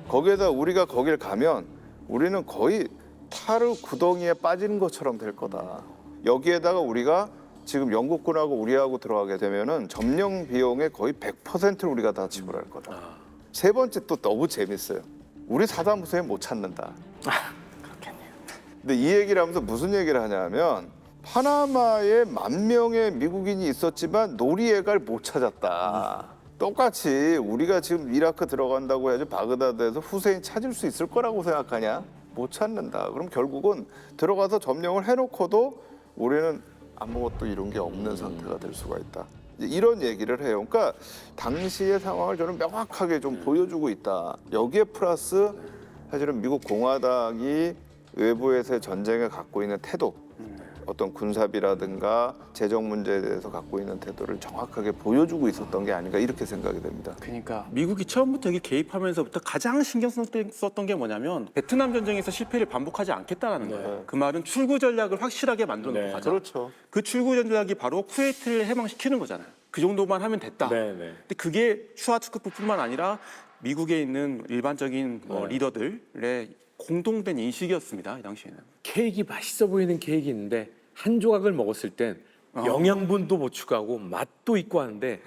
거기에다 우리가 거길 가면 우리는 거의 타르 구덩이에 빠지는 것처럼 될 거다. 여기에다가 우리가 지금 영국군하고 우리하고 들어가게 되면은 점령 비용의 거의 100%를 우리가 다 지불할 거다. 세 번째 또 너무 재밌어요. 우리 사담 후세인 못 찾는다. 그렇겠네요. 근데 이 얘기를 하면서 무슨 얘기를 하냐면 파나마에 10,000명의 미국인이 있었지만 노리에갈 못 찾았다. 똑같이 우리가 지금 이라크 들어간다고 해야지 바그다드에서 후세인 찾을 수 있을 거라고 생각하냐? 못 찾는다. 그럼 결국은 들어가서 점령을 해놓고도 우리는 아무것도 이룬 게 없는 상태가 될 수가 있다. 이런 얘기를 해요. 그러니까 당시의 상황을 저는 명확하게 좀 보여주고 있다. 여기에 플러스 사실은 미국 공화당이 외부에서의 전쟁에 갖고 있는 태도, 어떤 군사비라든가 재정 문제에 대해서 갖고 있는 태도를 정확하게 보여주고 있었던 게 아닌가 이렇게 생각이 됩니다. 그러니까 미국이 처음부터 여기 개입하면서부터 가장 신경 썼던 게 뭐냐면 베트남 전쟁에서 실패를 반복하지 않겠다라는 거예요. 그 말은 출구 전략을 확실하게 만들어 놓고 가자. 그렇죠. 그 출구 전략이 바로 쿠웨이트를 해방시키는 거잖아요. 그 정도만 하면 됐다. 네. 근데 그게 슈와츠크프뿐만 아니라 미국에 있는 일반적인 리더들의 공동된 인식이었습니다. 이 당시에는. 케이크 맛있어 보이는 케이크 있는데 한 조각을 먹었을 땐 영양분도 보충하고 맛도 있고 하는데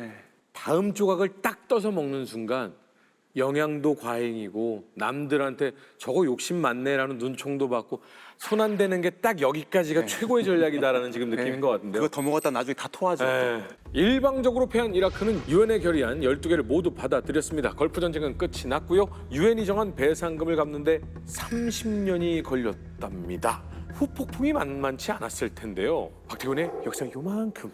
다음 조각을 딱 떠서 먹는 순간 영양도 과잉이고 남들한테 저거 욕심 많네라는 눈총도 받고 손 안 대는 게 딱 여기까지가 최고의 전략이다라는 지금 느낌인 것 같은데요. 그거 더 먹었다 나중에 다 토하죠. 일방적으로 패한 이라크는 유엔에 결의안 12개를 모두 받아들였습니다. 걸프 전쟁은 끝이 났고요. 유엔이 정한 배상금을 갚는데 30년이 걸렸답니다. 후폭풍이 만만치 않았을 텐데요. 박태훈의 역사 요만큼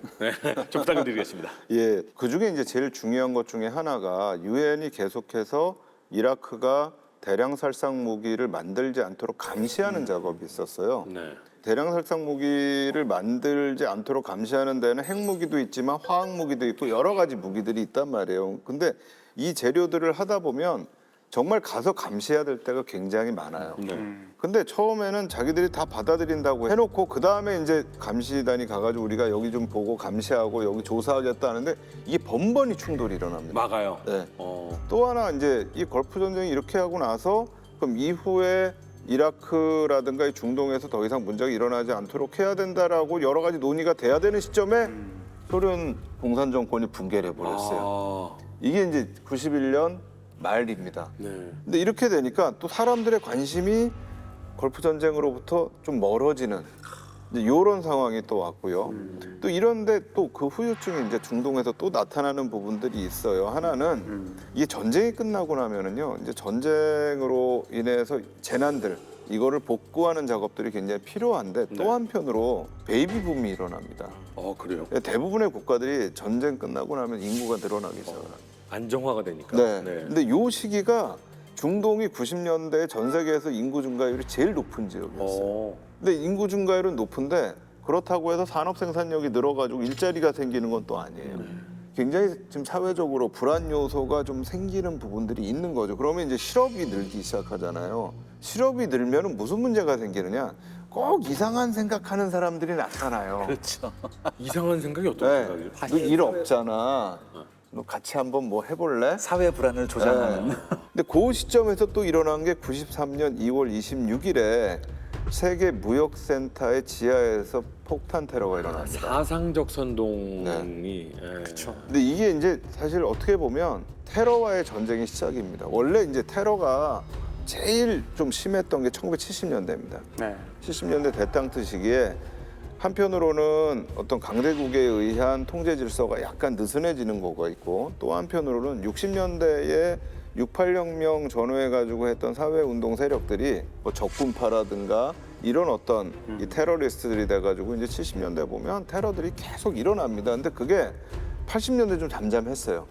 좀 부탁을 드리겠습니다. 예, 그 중에 이제 제일 중요한 것 중에 하나가 유엔이 계속해서 이라크가 대량 살상 무기를 만들지 않도록 감시하는 작업이 있었어요. 네. 대량 살상 무기를 만들지 않도록 감시하는 데는 핵무기도 있지만 화학무기도 있고 여러 가지 무기들이 있단 말이에요. 근데 이 재료들을 하다 보면 정말 가서 감시해야 될 때가 굉장히 많아요. 근데 처음에는 자기들이 다 받아들인다고 해놓고 그 다음에 이제 감시단이 가가지고 우리가 여기 좀 보고 감시하고 여기 조사하겠다 하는데 이게 번번이 충돌이 일어납니다. 막아요. 네. 또 하나 이제 이 걸프 전쟁이 이렇게 하고 나서 그럼 이후에 이라크라든가 이 중동에서 더 이상 문제가 일어나지 않도록 해야 된다라고 여러 가지 논의가 돼야 되는 시점에 소련 공산 정권이 붕괴를 해버렸어요. 이게 이제 91년 말입니다. 근데 이렇게 되니까 또 사람들의 관심이 걸프 전쟁으로부터 좀 멀어지는 이제 이런 상황이 또 왔고요. 또 이런데 또 그 후유증이 이제 중동에서 또 나타나는 부분들이 있어요. 하나는 이게 전쟁이 끝나고 나면은요, 이제 전쟁으로 인해서 재난들 이거를 복구하는 작업들이 굉장히 필요한데 또 한편으로 베이비 붐이 일어납니다. 그래요? 대부분의 국가들이 전쟁 끝나고 나면 인구가 늘어나기 시작합니다. 안정화가 되니까. 네. 근데 요 시기가 중동이 90년대에 전 세계에서 인구 증가율이 제일 높은 지역이었어요. 근데 인구 증가율은 높은데 그렇다고 해서 산업 생산력이 늘어가지고 일자리가 생기는 건 또 아니에요. 굉장히 지금 사회적으로 불안 요소가 좀 생기는 부분들이 있는 거죠. 그러면 이제 실업이 늘기 시작하잖아요. 실업이 늘면은 무슨 문제가 생기느냐? 꼭 이상한 생각하는 사람들이 나타나요. 그렇죠. 이상한 생각이 어떤 생각이죠? 너 일 없잖아. 너 같이 한번 뭐 해볼래? 사회 불안을 조장하는. 근데 그 시점에서 또 일어난 게 93년 2월 26일에 세계 무역센터의 지하에서 폭탄 테러가 일어납니다. 사상적 선동이. 그렇죠. 근데 이게 이제 사실 어떻게 보면 테러와의 전쟁의 시작입니다. 원래 이제 테러가 제일 좀 심했던 게 1970년대입니다. 70년대 대땅트 시기에 한편으로는 어떤 강대국에 의한 통제 질서가 약간 느슨해지는 거가 있고 또 한편으로는 60년대에 68혁명 전후해가지고 했던 사회운동 세력들이 뭐 적군파라든가 이런 어떤 이 테러리스트들이 돼가지고 이제 70년대 보면 테러들이 계속 일어납니다. 근데 그게 80년대 좀 잠잠했어요.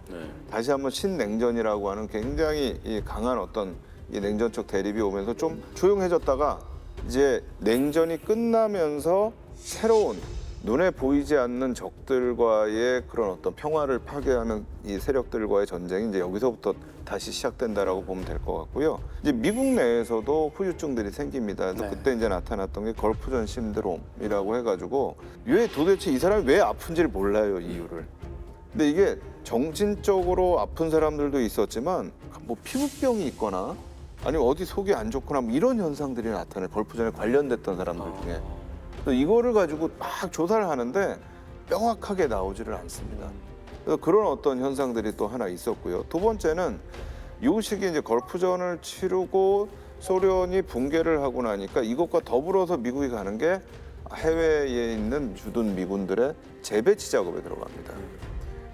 다시 한번 신냉전이라고 하는 굉장히 이 강한 어떤 이 냉전적 대립이 오면서 좀 조용해졌다가 이제 냉전이 끝나면서 새로운 눈에 보이지 않는 적들과의 그런 어떤 평화를 파괴하는 이 세력들과의 전쟁이 이제 여기서부터 다시 시작된다라고 보면 될 것 같고요. 이제 미국 내에서도 후유증들이 생깁니다. 그래서 그때 이제 나타났던 게 걸프전 신드롬이라고 해가지고 왜 도대체 이 사람이 왜 아픈지를 몰라요, 이유를. 근데 이게 정신적으로 아픈 사람들도 있었지만 뭐 피부병이 있거나 아니면 어디 속이 안 좋거나 뭐 이런 현상들이 나타나요. 걸프전에 관련됐던 사람들 중에. 그래서 이거를 가지고 막 조사를 하는데 명확하게 나오지를 않습니다. 그래서 그런 어떤 현상들이 또 하나 있었고요. 두 번째는 이 시기에 이제 걸프전을 치르고 소련이 붕괴를 하고 나니까 이것과 더불어서 미국이 가는 게 해외에 있는 주둔 미군들의 재배치 작업에 들어갑니다.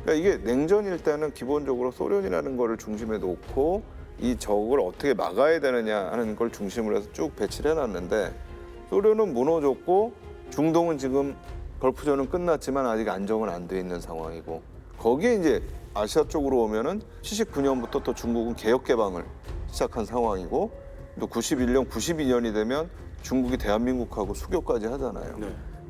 그러니까 이게 냉전일 때는 기본적으로 소련이라는 거를 중심에 놓고 이 적을 어떻게 막아야 되느냐 하는 걸 중심으로 해서 쭉 배치를 해놨는데 소련은 무너졌고 중동은 지금 걸프전은 끝났지만 아직 안정은 안 돼 있는 상황이고 거기에 이제 아시아 쪽으로 오면은 79년부터 또 중국은 개혁 개방을 시작한 상황이고 또 91년, 92년이 되면 중국이 대한민국하고 수교까지 하잖아요.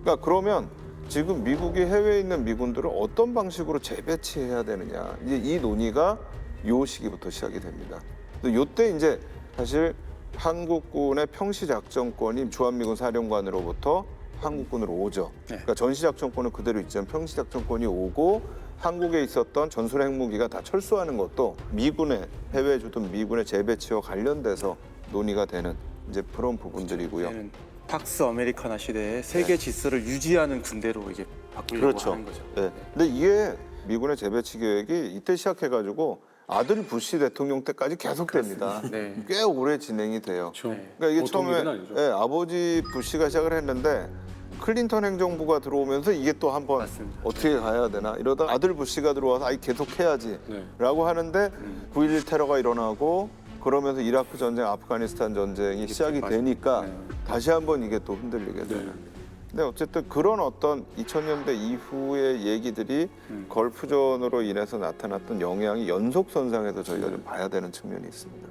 그러니까 그러면 지금 미국이 해외에 있는 미군들을 어떤 방식으로 재배치해야 되느냐 이제 이 논의가 요 시기부터 시작이 됩니다. 요때 이제 사실 한국군의 평시작전권이 주한미군 사령관으로부터 한국군으로 오죠. 그러니까 전시작전권은 그대로 있지만 평시작전권이 오고 한국에 있었던 전술 핵무기가 다 철수하는 것도 미군의 해외에 주둔 미군의 재배치와 관련돼서 논의가 되는 이제 그런 부분들이고요. 얘는 팍스 아메리카나 시대의 세계 질서를 유지하는 군대로 이제 바꾸려고 그렇죠. 하는 거죠. 네. 근데 이게 미군의 재배치 계획이 이때 시작해가지고 아들 부시 대통령 때까지 계속됩니다. 네. 꽤 오래 진행이 돼요. 네. 그러니까 이게 보통 처음에 일은 아니죠. 예, 아버지 부시가 시작을 했는데 클린턴 행정부가 들어오면서 이게 또 한번 맞습니다. 어떻게 가야 되나 이러다 아들 부시가 들어와서 아이 계속 해야지 네. 라고 하는데 9.11 테러가 일어나고 그러면서 이라크 전쟁, 아프가니스탄 전쟁이 시작이 맞아요. 되니까 네. 다시 한번 이게 또 흔들리게 되는. 근데 어쨌든 그런 어떤 2000년대 이후의 얘기들이 걸프전으로 인해서 나타났던 영향이 연속선상에서 저희가 좀 봐야 되는 측면이 있습니다.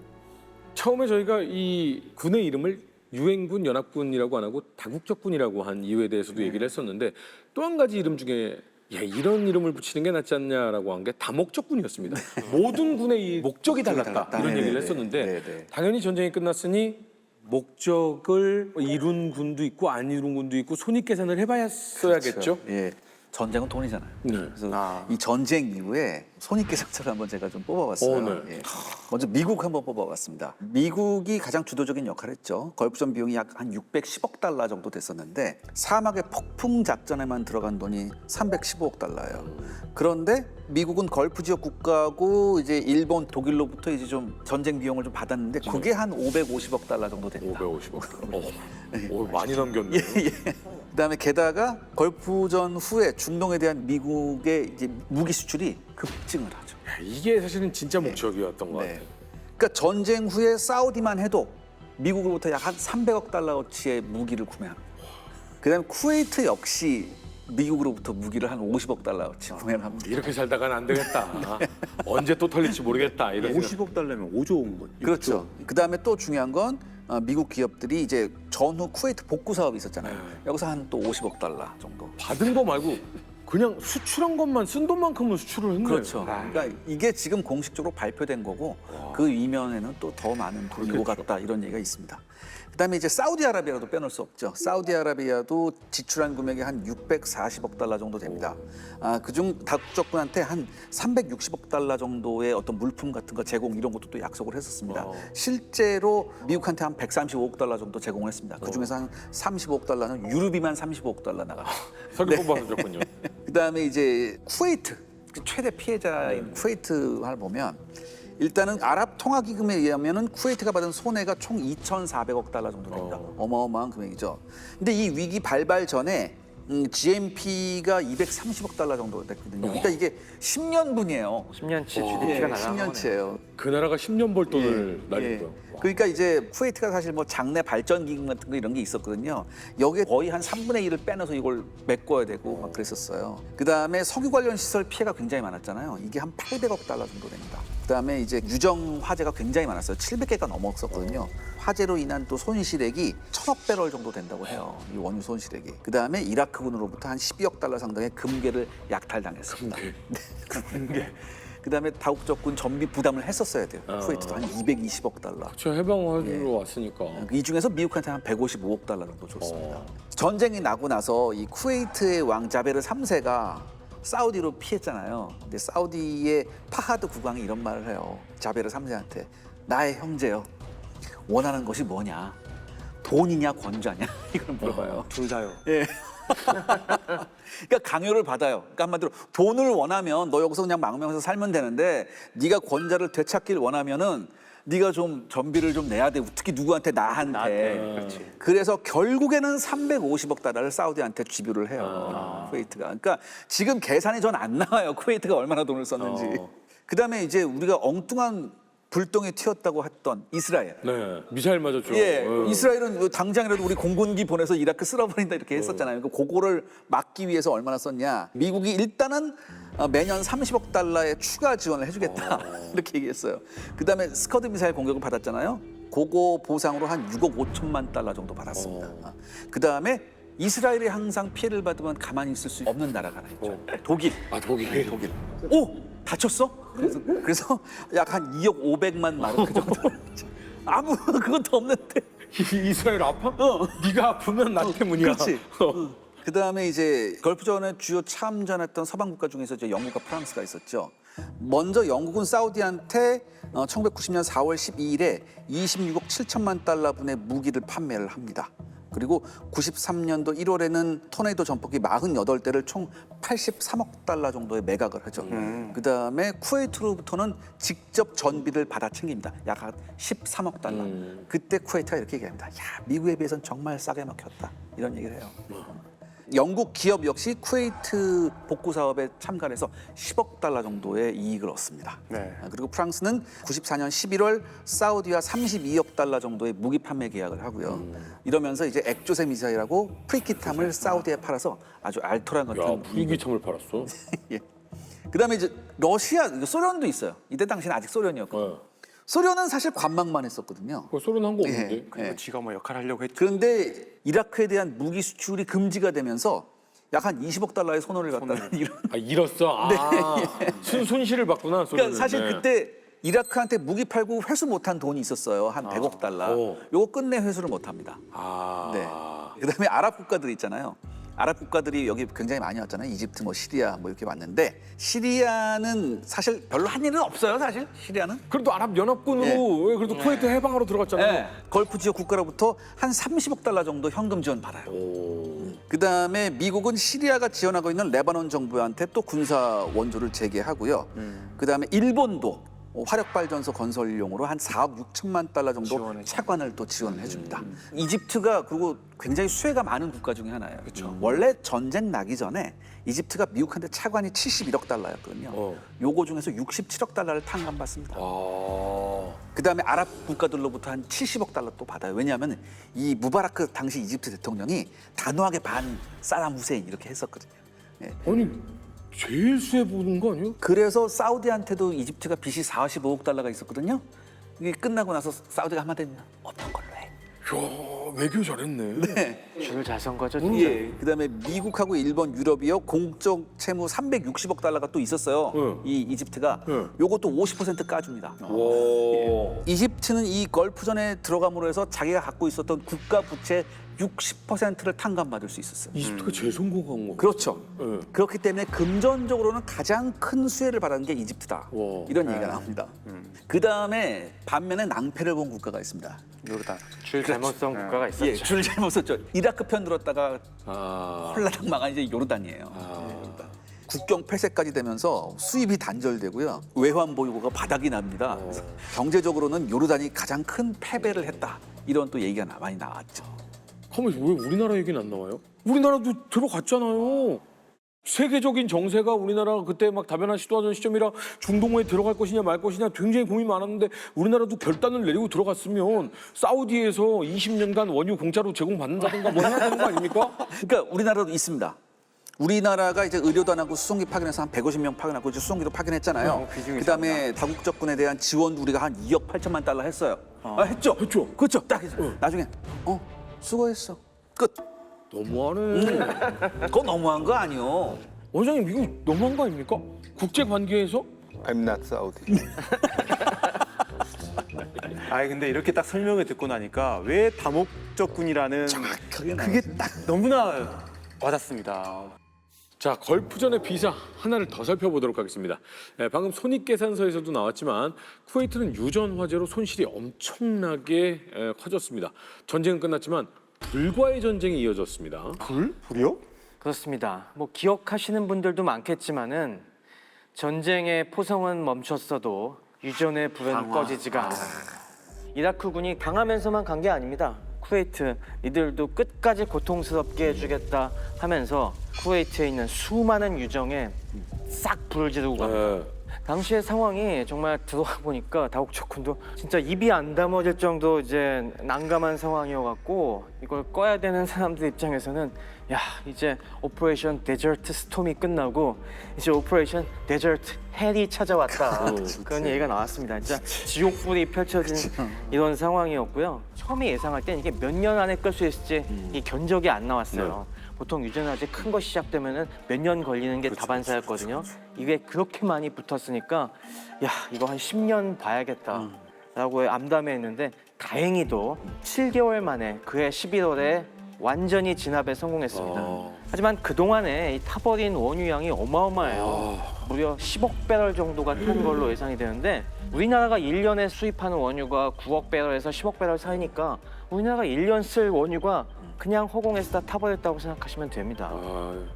처음에 저희가 이 군의 이름을 유엔군, 연합군이라고 안 하고 다국적군이라고 한 이유에 대해서도 얘기를 했었는데 또 한 가지 이름 중에 야, 이런 이름을 붙이는 게 낫지 않냐라고 한 게 다목적군이었습니다. 모든 군의 이 목적이 달랐다 이런 네네네. 얘기를 했었는데 네네. 당연히 전쟁이 끝났으니 목적을 이룬 군도 있고 안 이룬 군도 있고 손익 계산을 해봐야겠죠. 예. 전쟁은 돈이잖아요. 네. 그래서 이 전쟁 이후에 손익계산서를 한번 제가 좀 뽑아봤어요. 네. 예. 먼저 미국 한번 뽑아봤습니다. 미국이 가장 주도적인 역할을 했죠. 걸프전 비용이 약 한 610억 달러 정도 됐었는데 사막의 폭풍 작전에만 들어간 돈이 315억 달러예요. 그런데 미국은 걸프 지역 국가고 이제 일본, 독일로부터 이제 좀 전쟁 비용을 좀 받았는데 그게 한 550억 달러 정도 됩니다. 550억. 많이 넘겼네. 그다음에 게다가 걸프전 후에 중동에 대한 미국의 이제 무기 수출이 급증을 하죠. 이게 사실은 진짜 목적이었던 것 같아요. 그러니까 전쟁 후에 사우디만 해도 미국으로부터 약 한 300억 달러어치의 무기를 구매합니다. 그다음에 쿠웨이트 역시 미국으로부터 무기를 한 50억 달러어치 구매를 합니다. 이렇게 살다가는 안 되겠다. 언제 또 털릴지 모르겠다. 이런 생각. 50억 달러면 5조 원 거죠. 그렇죠. 그다음에 또 중요한 건 미국 기업들이 이제 전후 쿠웨이트 복구 사업이 있었잖아요. 여기서 한 또 50억 달러 정도. 받은 거 말고 그냥 수출한 것만 쓴 돈만큼은 수출을 했네요. 그렇죠. 그러니까 이게 지금 공식적으로 발표된 거고 그 이면에는 또 더 많은 돈이 오갔다 이런 얘기가 있습니다. 그다음에 이제 사우디아라비아도 빼놓을 수 없죠. 사우디아라비아도 지출한 금액이 한 640억 달러 정도 됩니다. 그중 다국적군한테 한 360억 달러 정도의 어떤 물품 같은 거 제공 이런 것도 또 약속을 했었습니다. 실제로 미국한테 한 135억 달러 정도 제공을 했습니다. 그중에서 한 35억 달러는 유류비만 35억 달러 나갑니다. 석유 뽑아줬군요. 그다음에 이제 쿠웨이트 최대 피해자인 쿠웨이트를 보면 일단은 아랍 통화기금에 의하면은 쿠웨이트가 받은 손해가 총 2,400억 달러 정도 됩니다. 어마어마한 금액이죠. 근데 이 위기 발발 전에 GNP가 230억 달러 정도 됐거든요. 그러니까 이게 10년분이에요. 10년치 GDP가 날아간 거네요. 10년치예요. 그 나라가 10년 벌 돈을 날렸고요. 그러니까 이제 쿠웨이트가 사실 뭐 장내 발전 기금 같은 거 이런 게 있었거든요. 여기에 거의 한 3분의 1을 빼내서 이걸 메꿔야 되고 막 그랬었어요. 그다음에 석유 관련 시설 피해가 굉장히 많았잖아요. 이게 한 800억 달러 정도 됩니다. 그다음에 이제 유정 화재가 굉장히 많았어요. 700개가 넘었었거든요. 화재로 인한 또 손실액이 1,000억 배럴 정도 된다고 해요. 이 원유 손실액이. 그다음에 이라크군으로부터 한 12억 달러 상당의 금괴를 약탈당했습니다. 금괴. 그다음에 다국적군 전비 부담을 했었어야 돼요. 쿠웨이트도 한 220억 달러. 저 해방하러 왔으니까. 이 중에서 미국한테 한 155억 달러 정도 줬습니다. 전쟁이 나고 나서 이 쿠웨이트의 왕 자베르 3세가 사우디로 피했잖아요. 근데 사우디의 파하드 국왕이 이런 말을 해요. 자베르 3세한테 나의 형제요. 원하는 것이 뭐냐? 돈이냐 권좌냐? 이걸 물어봐요. 둘 다요. 예. 그러니까 강요를 받아요. 그러니까 한마디로 돈을 원하면 너 여기서 그냥 망명해서 살면 되는데 네가 권좌를 되찾길 원하면은 네가 좀 전비를 좀 내야 돼. 특히 누구한테 나한테. 그렇지. 그래서 결국에는 350억 달러를 사우디한테 지불을 해요. 쿠웨이트가. 그러니까 지금 계산이 전 안 나와요. 쿠웨이트가 얼마나 돈을 썼는지. 그다음에 이제 우리가 엉뚱한 불똥에 튀었다고 했던 이스라엘. 네, 미사일 맞았죠. 예, 이스라엘은 당장이라도 우리 공군기 보내서 이라크 쓸어버린다 이렇게 했었잖아요. 그거를 막기 위해서 얼마나 썼냐. 미국이 일단은 매년 30억 달러의 추가 지원을 해주겠다 이렇게 얘기했어요. 그다음에 스커드 미사일 공격을 받았잖아요. 그거 보상으로 한 6억 5천만 달러 정도 받았습니다. 그다음에 이스라엘이 항상 피해를 받으면 가만히 있을 수 없는 나라가 하나 있죠. 독일. 아, 독일. 오! 다쳤어? 그래서 약 한 2억 500만 마르크 정도. 아무 그것도 없는데. 이스라엘 아파? 네가 아프면 나 때문이야. 그렇지. 그다음에 이제 걸프전에 주요 참전했던 서방 국가 중에서 이제 영국과 프랑스가 있었죠. 먼저 영국은 사우디한테 1990년 4월 12일에 26억 7천만 달러 분의 무기를 판매를 합니다. 그리고 93년도 1월에는 토네이도 전폭기 48대를 총 83억 달러 정도에 매각을 하죠. 그다음에 쿠웨이트로부터는 직접 전비를 받아 챙깁니다. 약 13억 달러. 그때 쿠웨이트가 이렇게 얘기합니다. 야, 미국에 비해서는 정말 싸게 먹혔다. 이런 얘기를 해요. 영국 기업 역시 쿠웨이트 복구 사업에 참가를 해서 10억 달러 정도의 이익을 얻습니다. 네. 그리고 프랑스는 94년 11월 사우디와 32억 달러 정도의 무기 판매 계약을 하고요. 이러면서 이제 액조세 미사일하고 프리키탐을 사우디에 팔아서 아주 알토란 야, 같은 불기참을 팔았어. 예. 그다음에 이제 러시아, 소련도 있어요. 이때 당시는 아직 소련이었거든요. 소련은 사실 관망만 했었거든요. 그 소련 한 거 없는데. 예. 그리고 지가 뭐 역할을 하려고 했죠. 그런데 이라크에 대한 무기 수출이 금지가 되면서 약 한 20억 달러의 손해를 봤다는 이런. 아, 잃었어. 아, 손실을 봤구나. 소련은. 그러니까 사실 네. 그때 이라크한테 무기 팔고 회수 못한 돈이 있었어요. 한 100억 달러. 요거 끝내 회수를 못합니다. 아. 네. 그다음에 아랍 국가들 있잖아요. 아랍 국가들이 여기 굉장히 많이 왔잖아요. 이집트, 뭐 시리아, 뭐 이렇게 왔는데 시리아는 사실 별로 한 일은 없어요. 사실 시리아는. 그래도 아랍 연합군으로 왜 그래도 쿠웨이트 해방하러 들어갔잖아요. 네. 걸프 지역 국가로부터 한 30억 달러 정도 현금 지원 받아요. 그다음에 미국은 시리아가 지원하고 있는 레바논 정부한테 또 군사 원조를 재개하고요. 그다음에 일본도 화력발전소 건설용으로 한 4억 6천만 달러 정도 지원해서. 차관을 또 지원해 줍니다. 이집트가 그리고 굉장히 수혜가 많은 국가 중에 하나예요. 원래 전쟁 나기 전에 이집트가 미국한테 차관이 71억 달러였거든요. 요거 중에서 67억 달러를 탕감받습니다. 그다음에 아랍 국가들로부터 한 70억 달러 또 받아요. 왜냐하면 이 무바라크 당시 이집트 대통령이 단호하게 반 사담 후세인 이렇게 했었거든요. 예. 아니, 제일 수혜 보는 거 아니에요? 그래서 사우디한테도 이집트가 빚이 45억 달러가 있었거든요. 이게 끝나고 나서 사우디가 한마디 했냐? 없는 걸로 해. 야, 외교 잘했네. 줄을 잘 선 거죠, 진짜. 예. 그다음에 미국하고 일본, 유럽이요 공적 채무 360억 달러가 또 있었어요. 이 이집트가 요것도 50% 까줍니다. 와. 이집트는 이 걸프전에 들어감으로 해서 자기가 갖고 있었던 국가 부채 60%를 탕감받을 수 있었어요. 이집트가 제일 성공한 거. 그렇죠. 네. 그렇기 때문에 금전적으로는 가장 큰 수혜를 받은 게 이집트다. 와. 이런 얘기가 나옵니다. 그 다음에 반면에 낭패를 본 국가가 있습니다. 요르단. 줄 잘못 선 국가가 있었죠. 예, 줄 잘못 썼죠. 이라크 편 들었다가 아. 홀라당 망한 이제 요르단이에요. 네. 국경 폐쇄까지 되면서 수입이 단절되고요. 외환 보유고가 바닥이 납니다. 그래서 경제적으로는 요르단이 가장 큰 패배를 했다. 이런 또 얘기가 많이 나왔죠. 가만히 왜 우리나라 얘기는 안 나와요? 우리나라도 들어갔잖아요. 세계적인 정세가 우리나라가 그때 막 다변화 시도하던 시점이라 중동에 들어갈 것이냐 말 것이냐 굉장히 고민이 많았는데 우리나라도 결단을 내리고 들어갔으면 사우디에서 20년간 원유 공짜로 제공받는다든가 뭐 해야 되는 거 아닙니까? 그러니까 우리나라도 있습니다. 우리나라가 이제 의료단하고 수송기 파견해서 한 150명 파견하고 이제 수송기도 파견했잖아요. 비중이 그다음에 다국적군에 대한 지원도 우리가 한 2억 8천만 달러 했어요. 했죠? 했죠. 그렇죠. 딱 해서 나중에 수고했어. 끝. 너무하네. 그거 너무한 거 아니요. 원장님 이거 너무한 거 아닙니까? 국제 관계에서 I'm not Saudi. 아니 근데 이렇게 딱 설명을 듣고 나니까 왜 다목적군이라는 그게 딱 너무나 와닿습니다. 자, 걸프전의 비사 하나를 더 살펴보도록 하겠습니다. 방금 손익계산서에서도 나왔지만 쿠웨이트는 유전 화재로 손실이 엄청나게 커졌습니다. 전쟁은 끝났지만 불과의 전쟁이 이어졌습니다. 불이요? 그렇습니다. 뭐 기억하시는 분들도 많겠지만은 전쟁의 포성은 멈췄어도 유전의 불은 꺼지지가 않습니다. 이라크군이 당하면서만 간 게 아닙니다. 쿠웨이트 이들도 끝까지 고통스럽게 해주겠다 하면서 쿠웨이트에 있는 수많은 유정에 싹 불을 지르고 갑니다. 네. 당시의 상황이 정말 들어와 보니까 다옥적군도 진짜 입이 안 다물어질 정도 이제 난감한 상황이어갖고 이걸 꺼야 되는 사람들 입장에서는 야 이제 오퍼레이션 데저트 스톰이 끝나고 이제 오퍼레이션 데저트 헬이 찾아왔다 그런 얘기가 나왔습니다. 진짜 지옥불이 펼쳐진 이런 상황이었고요. 처음에 예상할 땐 이게 몇 년 안에 끌 수 있을지 이 견적이 안 나왔어요. 보통 유전화제 큰 거 시작되면은 몇 년 걸리는 게 다반사였거든요. 이게 그렇게 많이 붙었으니까 야 이거 한 10년 봐야겠다라고 암담했는데 다행히도 7개월 만에 그해 11월에 완전히 진압에 성공했습니다. 하지만 그동안에 이 타버린 원유량이 어마어마해요. 무려 10억 배럴 정도가 탄 걸로 예상이 되는데 우리나라가 1년에 수입하는 원유가 9억 배럴에서 10억 배럴 사이니까 우리나라가 1년 쓸 원유가 그냥 허공에서 다 타버렸다고 생각하시면 됩니다.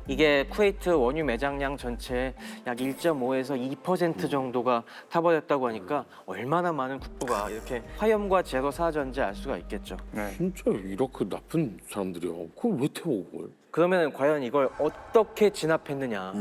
이게 쿠웨이트 원유 매장량 전체의 약 1.5에서 2% 정도가 타버렸다고 하니까 얼마나 많은 국부가 이렇게 화염과 재로 사라졌는지 알 수가 있겠죠. 진짜 이렇게 나쁜 사람들이야. 그걸 왜 태워 그걸? 그러면 과연 이걸 어떻게 진압했느냐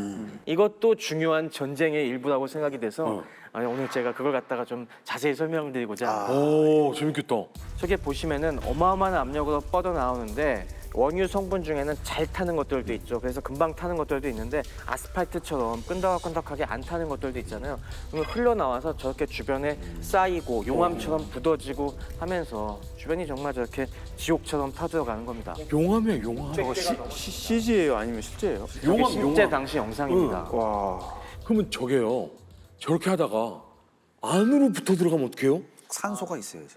이것도 중요한 전쟁의 일부라고 생각이 돼서 오늘 제가 그걸 갖다가 좀 자세히 설명드리고자 오 재밌겠다. 저게 보시면은 어마어마한 압력으로 뻗어 나오는데 원유 성분 중에는 잘 타는 것들도 있죠. 그래서 금방 타는 것들도 있는데 아스팔트처럼 끈덕끈덕하게 안 타는 것들도 있잖아요. 그러면 흘러나와서 저렇게 주변에 쌓이고 용암처럼 굳어지고 하면서 주변이 정말 저렇게 지옥처럼 타들어가는 겁니다. 용암이야 용암. 저거 CG예요? 아니면 실제예요? 이게 용암 실제 용암. 당시 영상입니다. 와. 그러면 저게요. 저렇게 하다가 안으로 붙어 들어가면 어떡해요? 산소가 있어야지.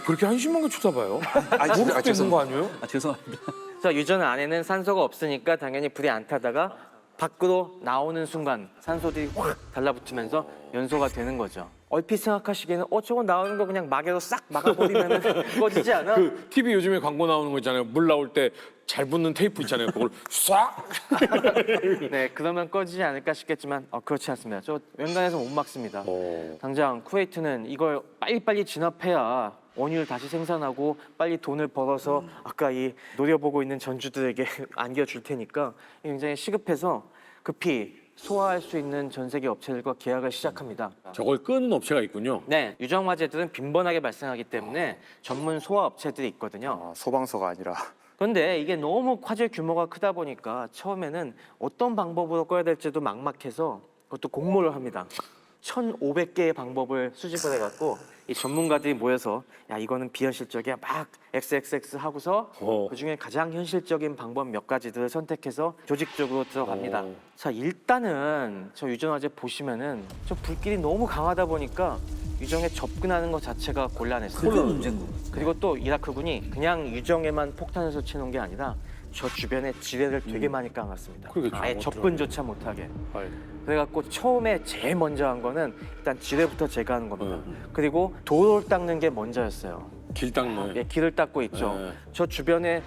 그렇게 한심한 게 쳐다봐요? 아니, 모르게 되는 거 아니에요? 죄송합니다. 그래서 유전 안에는 산소가 없으니까 당연히 불이 안 타다가 밖으로 나오는 순간 산소들이 확 달라붙으면서 연소가 되는 거죠. 얼핏 생각하시기에는 저거 나오는 거 그냥 마개로 싹 막아버리면 꺼지지 않아? 그 TV 요즘에 광고 나오는 거 있잖아요. 물 나올 때 잘 붙는 테이프 있잖아요. 그걸 싹. 네, 그러면 꺼지지 않을까 싶겠지만 그렇지 않습니다. 저 웬간해서 못 막습니다. 당장 쿠웨이트는 이걸 빨리빨리 진압해야 원유를 다시 생산하고 빨리 돈을 벌어서 아까 이 노려보고 있는 전주들에게 안겨줄 테니까 굉장히 시급해서 급히 소화할 수 있는 전 세계 업체들과 계약을 시작합니다. 저걸 끄는 업체가 있군요. 네, 유정 화재들은 빈번하게 발생하기 때문에 전문 소화 업체들이 있거든요. 소방서가 아니라. 그런데 이게 너무 화재 규모가 크다 보니까 처음에는 어떤 방법으로 꺼야 될지도 막막해서 그것도 공모를 합니다. 1,500개의 방법을 수집을 해갖고 이 전문가들이 모여서 야 이거는 비현실적이야 막 XXX 하고서 그중에 가장 현실적인 방법 몇 가지들을 선택해서 조직적으로 들어갑니다. 자 일단은 저 유전화재 보시면은 저 불길이 너무 강하다 보니까 유정에 접근하는 것 자체가 곤란했어요. 그게 문제인 거. 그리고 또 이라크군이 그냥 유정에만 폭탄을 설치놓은 게 아니라 저 주변에 지뢰를 되게 많이 깔았습니다. 그러겠죠. 아예 못 접근조차 못하게. 아이. 그래갖고 처음에 제일 먼저 한 거는 일단 지뢰부터 제거하는 겁니다. 그리고 도로를 닦는 게 먼저였어요. 길 닦네. 예, 길을 닦고 있죠. 네. 저 주변에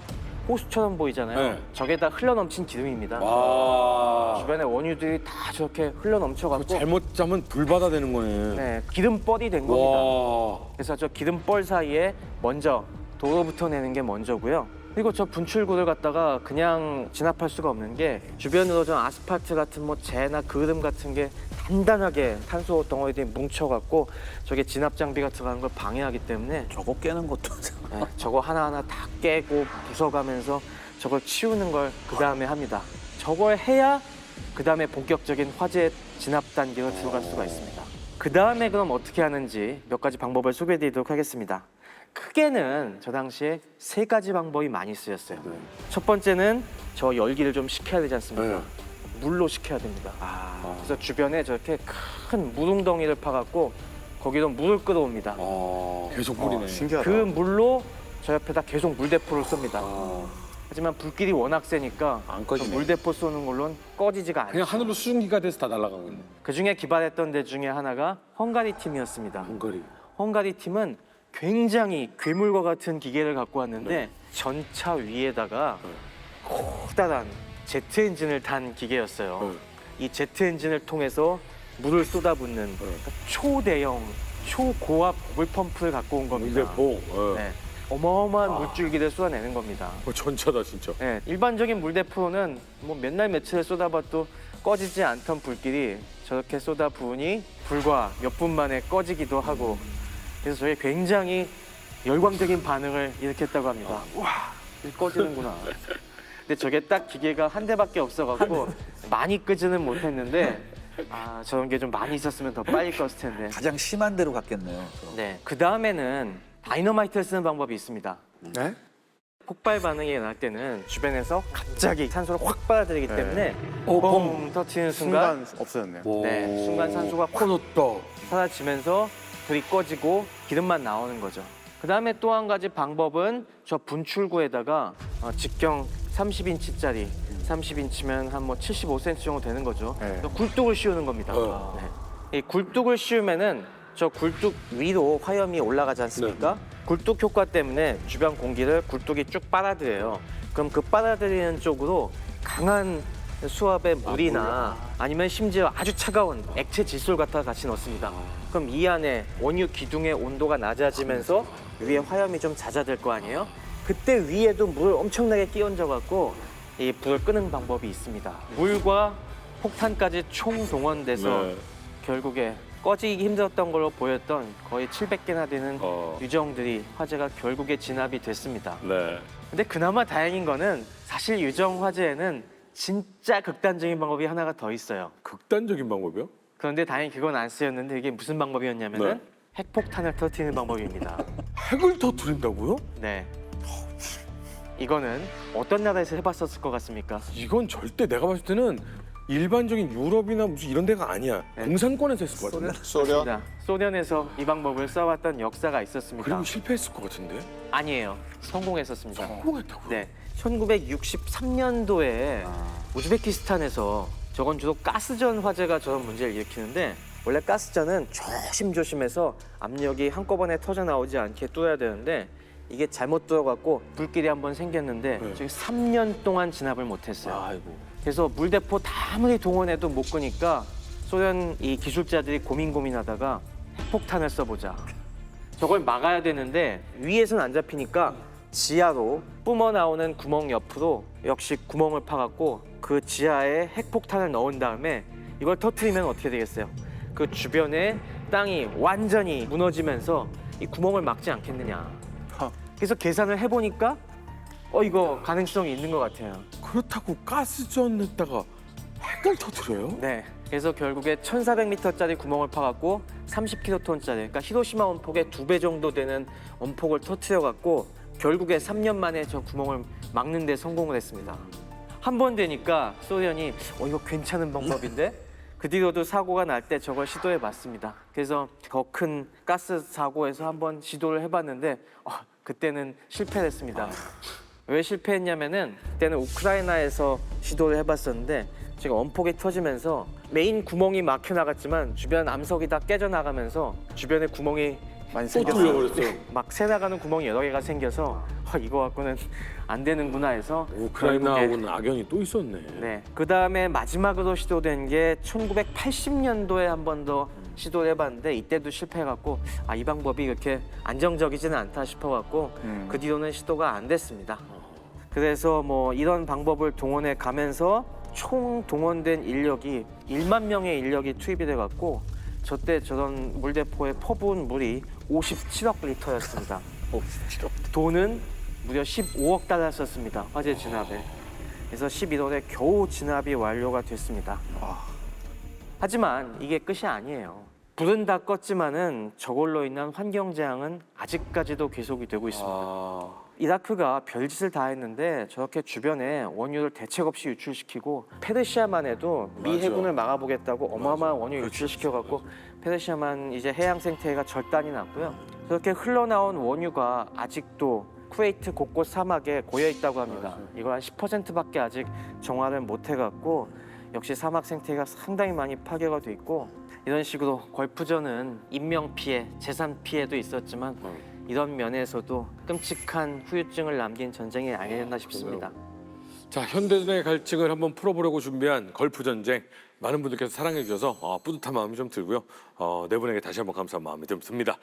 호수처럼 보이잖아요. 네. 저게 다 흘러넘친 기름입니다. 와. 주변에 원유들이 다 저렇게 흘러넘쳐갖고 잘못 짜면 불바다 되는 거네. 네, 기름벌이 된 겁니다. 와. 그래서 저 기름벌 사이에 먼저 도로부터 내는 게 먼저고요. 그리고 저 분출구를 갖다가 그냥 진압할 수가 없는 게 주변으로 좀 아스팔트 같은 뭐 재나 그름 같은 게 단단하게 탄소 덩어리들이 뭉쳐갖고 저게 진압 장비가 들어가는 걸 방해하기 때문에 저거 깨는 것도 네, 저거 하나하나 다 깨고 부숴가면서 저걸 치우는 걸 그 다음에 합니다. 저걸 해야 그 다음에 본격적인 화재 진압 단계로 들어갈 수가 있습니다. 그 다음에 그럼 어떻게 하는지 몇 가지 방법을 소개해드리도록 하겠습니다. 크게는 저 당시에 3가지 방법이 많이 쓰였어요. 첫 번째는 저 열기를 좀 식혀야 되지 않습니까? 네. 물로 식혀야 됩니다. 그래서 주변에 저렇게 큰 물웅덩이를 파갖고 거기로 물을 끌어옵니다. 계속 뿌리네. 신기하다. 그 물로 저 옆에다 계속 물대포를 쏩니다. 하지만 불길이 워낙 세니까 안 저 꺼지네. 물대포 쏘는 걸로는 꺼지지가 않아요. 그냥 하늘로 수증기가 돼서 다 날아가고 있네. 그중에 기발했던 데 중에 하나가 헝가리 팀이었습니다. 헝가리. 헝가리 팀은 굉장히 괴물과 같은 기계를 갖고 왔는데 전차 위에다가 커다란 제트 엔진을 탄 기계였어요. 이 제트 엔진을 통해서 물을 쏟아붓는 그러니까 초대형 초고압 물펌프를 갖고 온 겁니다. 물대포. 네. 어마어마한 물줄기를 쏟아내는 겁니다. 전차다 진짜. 네, 일반적인 물대포는 뭐 몇 날 며칠을 쏟아봐도 꺼지지 않던 불길이 저렇게 쏟아 부으니 불과 몇 분 만에 꺼지기도 하고, 그래서 저게 굉장히 열광적인 반응을 일으켰다고 합니다. 와, 이게 꺼지는구나. 근데 저게 딱 기계가 한 대밖에 없어갖고 많이 끄지는 못했는데, 아, 저런 게 좀 많이 있었으면 더 빨리 껐을 텐데. 가장 심한 대로 갔겠네요. 그럼. 네, 그 다음에는 다이너마이트를 쓰는 방법이 있습니다. 네? 폭발 반응이 일어날 때는 주변에서 갑자기 산소를 확 빨아들이기 때문에 오, bomb 터트리는 순간, 없어졌네요. 네, 순간 산소가 확 사라지면서 불이 꺼지고 기름만 나오는 거죠. 그 다음에 또 한 가지 방법은 저 분출구에다가 직경 30인치짜리, 30인치면 한 뭐 75cm 정도 되는 거죠. 네. 그래서 굴뚝을 씌우는 겁니다. 네. 이 굴뚝을 씌우면은 저 굴뚝 위로 화염이 올라가지 않습니까? 굴뚝 효과 때문에 주변 공기를 굴뚝이 쭉 빨아들여요. 그럼 그 빨아들이는 쪽으로 강한 수압의 물이나 아니면 심지어 아주 차가운 액체 칫솔 같은 거 같이 넣습니다. 그럼 이 안에 원유 기둥의 온도가 낮아지면서 위에 화염이 좀 잦아들 거 아니에요? 그때 위에도 물을 엄청나게 끼얹어 갖고 이 불을 끄는 방법이 있습니다. 물과 폭탄까지 총동원돼서 네. 결국에 꺼지기 힘들었던 걸로 보였던 거의 700개나 되는 유정들이 화재가 결국에 진압이 됐습니다. 네. 근데 그나마 다행인 거는 사실 유정 화재에는 진짜 극단적인 방법이 하나가 더 있어요. 극단적인 방법이요? 그런데 다행히 그건 안 쓰였는데 이게 무슨 방법이었냐면은 네. 핵폭탄을 터뜨리는 방법입니다. 핵을 터뜨린다고요? 네. 이거는 어떤 나라에서 해봤었을 것 같습니까? 이건 절대 내가 봤을 때는 일반적인 유럽이나 무슨 이런 데가 아니야. 네. 공산권에서 했을 것 같은데. 소련? 자, 소련에서 이 방법을 써왔던 역사가 있었습니다. 그리고 실패했을 것 같은데. 아니에요. 성공했었습니다. 성공했다고요? 네, 1963년도에 우즈베키스탄에서 저건 주로 가스전 화재가 저런 문제를 일으키는데, 원래 가스전은 조심조심해서 압력이 한꺼번에 터져 나오지 않게 뚫어야 되는데 이게 잘못 뚫어갖고 불길이 한번 생겼는데 저기 3년 동안 진압을 못했어요. 아이고. 그래서 물대포 다 아무리 동원해도 못 끄니까 소련 이 기술자들이 고민하다가 핵폭탄을 써보자. 저걸 막아야 되는데 위에서는 안 잡히니까 지하로 뿜어 나오는 구멍 옆으로 역시 구멍을 파갖고 그 지하에 핵폭탄을 넣은 다음에 이걸 터트리면 어떻게 되겠어요? 그 주변에 땅이 완전히 무너지면서 이 구멍을 막지 않겠느냐. 그래서 계산을 해보니까 이거 가능성이 있는 것 같아요. 그렇다고 가스전에다가 핵을 터뜨려요? 네. 그래서 결국에 1,400m짜리 구멍을 파갖고 30킬로톤짜리, 그러니까 히로시마 원폭의 2배 정도 되는 원폭을 터트려갖고 결국에 3년 만에 저 구멍을 막는 데 성공을 했습니다. 한 번 되니까 소련이 이거 괜찮은 방법인데? 그 뒤로도 사고가 날 때 저걸 시도해봤습니다. 그래서 더 큰 가스 사고에서 한번 시도를 해봤는데 그때는 실패를 했습니다. 왜 실패했냐면은 그때는 우크라이나에서 시도를 해봤었는데 지금 원폭이 터지면서 메인 구멍이 막혀 나갔지만 주변 암석이 다 깨져 나가면서 주변에 구멍이 많이 생겼어요. 막 새 나가는 구멍이 여러 개가 생겨서 이거 갖고는 안 되는구나 해서 우크라이나하고는 악연이 또 있었네. 네. 그 다음에 마지막으로 시도된 게 1980년도에 한 번 더 시도를 해봤는데 이때도 실패해갖고 이 방법이 그렇게 안정적이지는 않다 싶어갖고 그 뒤로는 시도가 안 됐습니다. 그래서 뭐 이런 방법을 동원해 가면서 총 동원된 인력이 1만 명의 인력이 투입이 돼갖고 저때 저런 물대포에 퍼부은 물이 57억 리터였습니다. 57억. 돈은 무려 15억 달러 썼습니다. 화재 진압에. 그래서 11월에 겨우 진압이 완료가 됐습니다. 하지만 이게 끝이 아니에요. 불은 다 껐지만은 저걸로 인한 환경 재앙은 아직까지도 계속이 되고 있습니다. 이라크가 별짓을 다 했는데 저렇게 주변에 원유를 대책 없이 유출시키고 페르시아만 해도 미 해군을 막아보겠다고 어마어마한 원유 유출시켜갖고 페르시아만 이제 해양 생태계가 절단이 났고요. 저렇게 흘러나온 원유가 아직도 쿠웨이트 곳곳 사막에 고여 있다고 합니다. 이거 한 10%밖에 아직 정화를 못 해갖고 역시 사막 생태계가 상당히 많이 파괴가 돼 있고 이런 식으로 걸프전은 인명 피해, 재산 피해도 있었지만 이런 면에서도 끔찍한 후유증을 남긴 전쟁이 아니었나 싶습니다. 자, 현대인의 갈증을 한번 풀어보려고 준비한 걸프 전쟁 많은 분들께서 사랑해 주셔서 뿌듯한 마음이 좀 들고요. 네 분에게 다시 한번 감사한 마음이 좀 듭니다.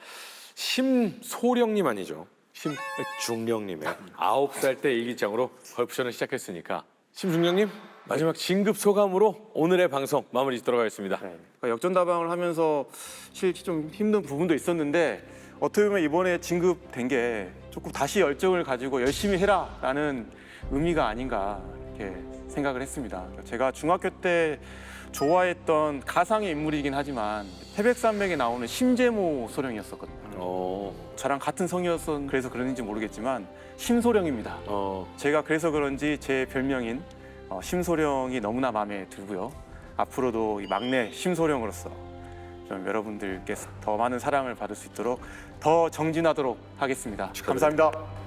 심소령님 아니죠? 심중령님의 9살 때 일기장으로 걸프전을 시작했으니까 심중령님 마지막 진급 소감으로 오늘의 방송 마무리 짓도록 하겠습니다. 네. 그러니까 역전다방을 하면서 실제 좀 힘든 부분도 있었는데 어떻게 보면 이번에 진급된 게 조금 다시 열정을 가지고 열심히 해라라는 의미가 아닌가 이렇게 생각을 했습니다. 제가 중학교 때 좋아했던 가상의 인물이긴 하지만 태백산맥에 나오는 심재모 소령이었었거든요. 저랑 같은 성이어서 그래서 그런지 모르겠지만 심소령입니다. 제가 그래서 그런지 제 별명인 심소령이 너무나 마음에 들고요. 앞으로도 이 막내 심소령으로서 좀 여러분들께 더 많은 사랑을 받을 수 있도록 더 정진하도록 하겠습니다. 감사합니다.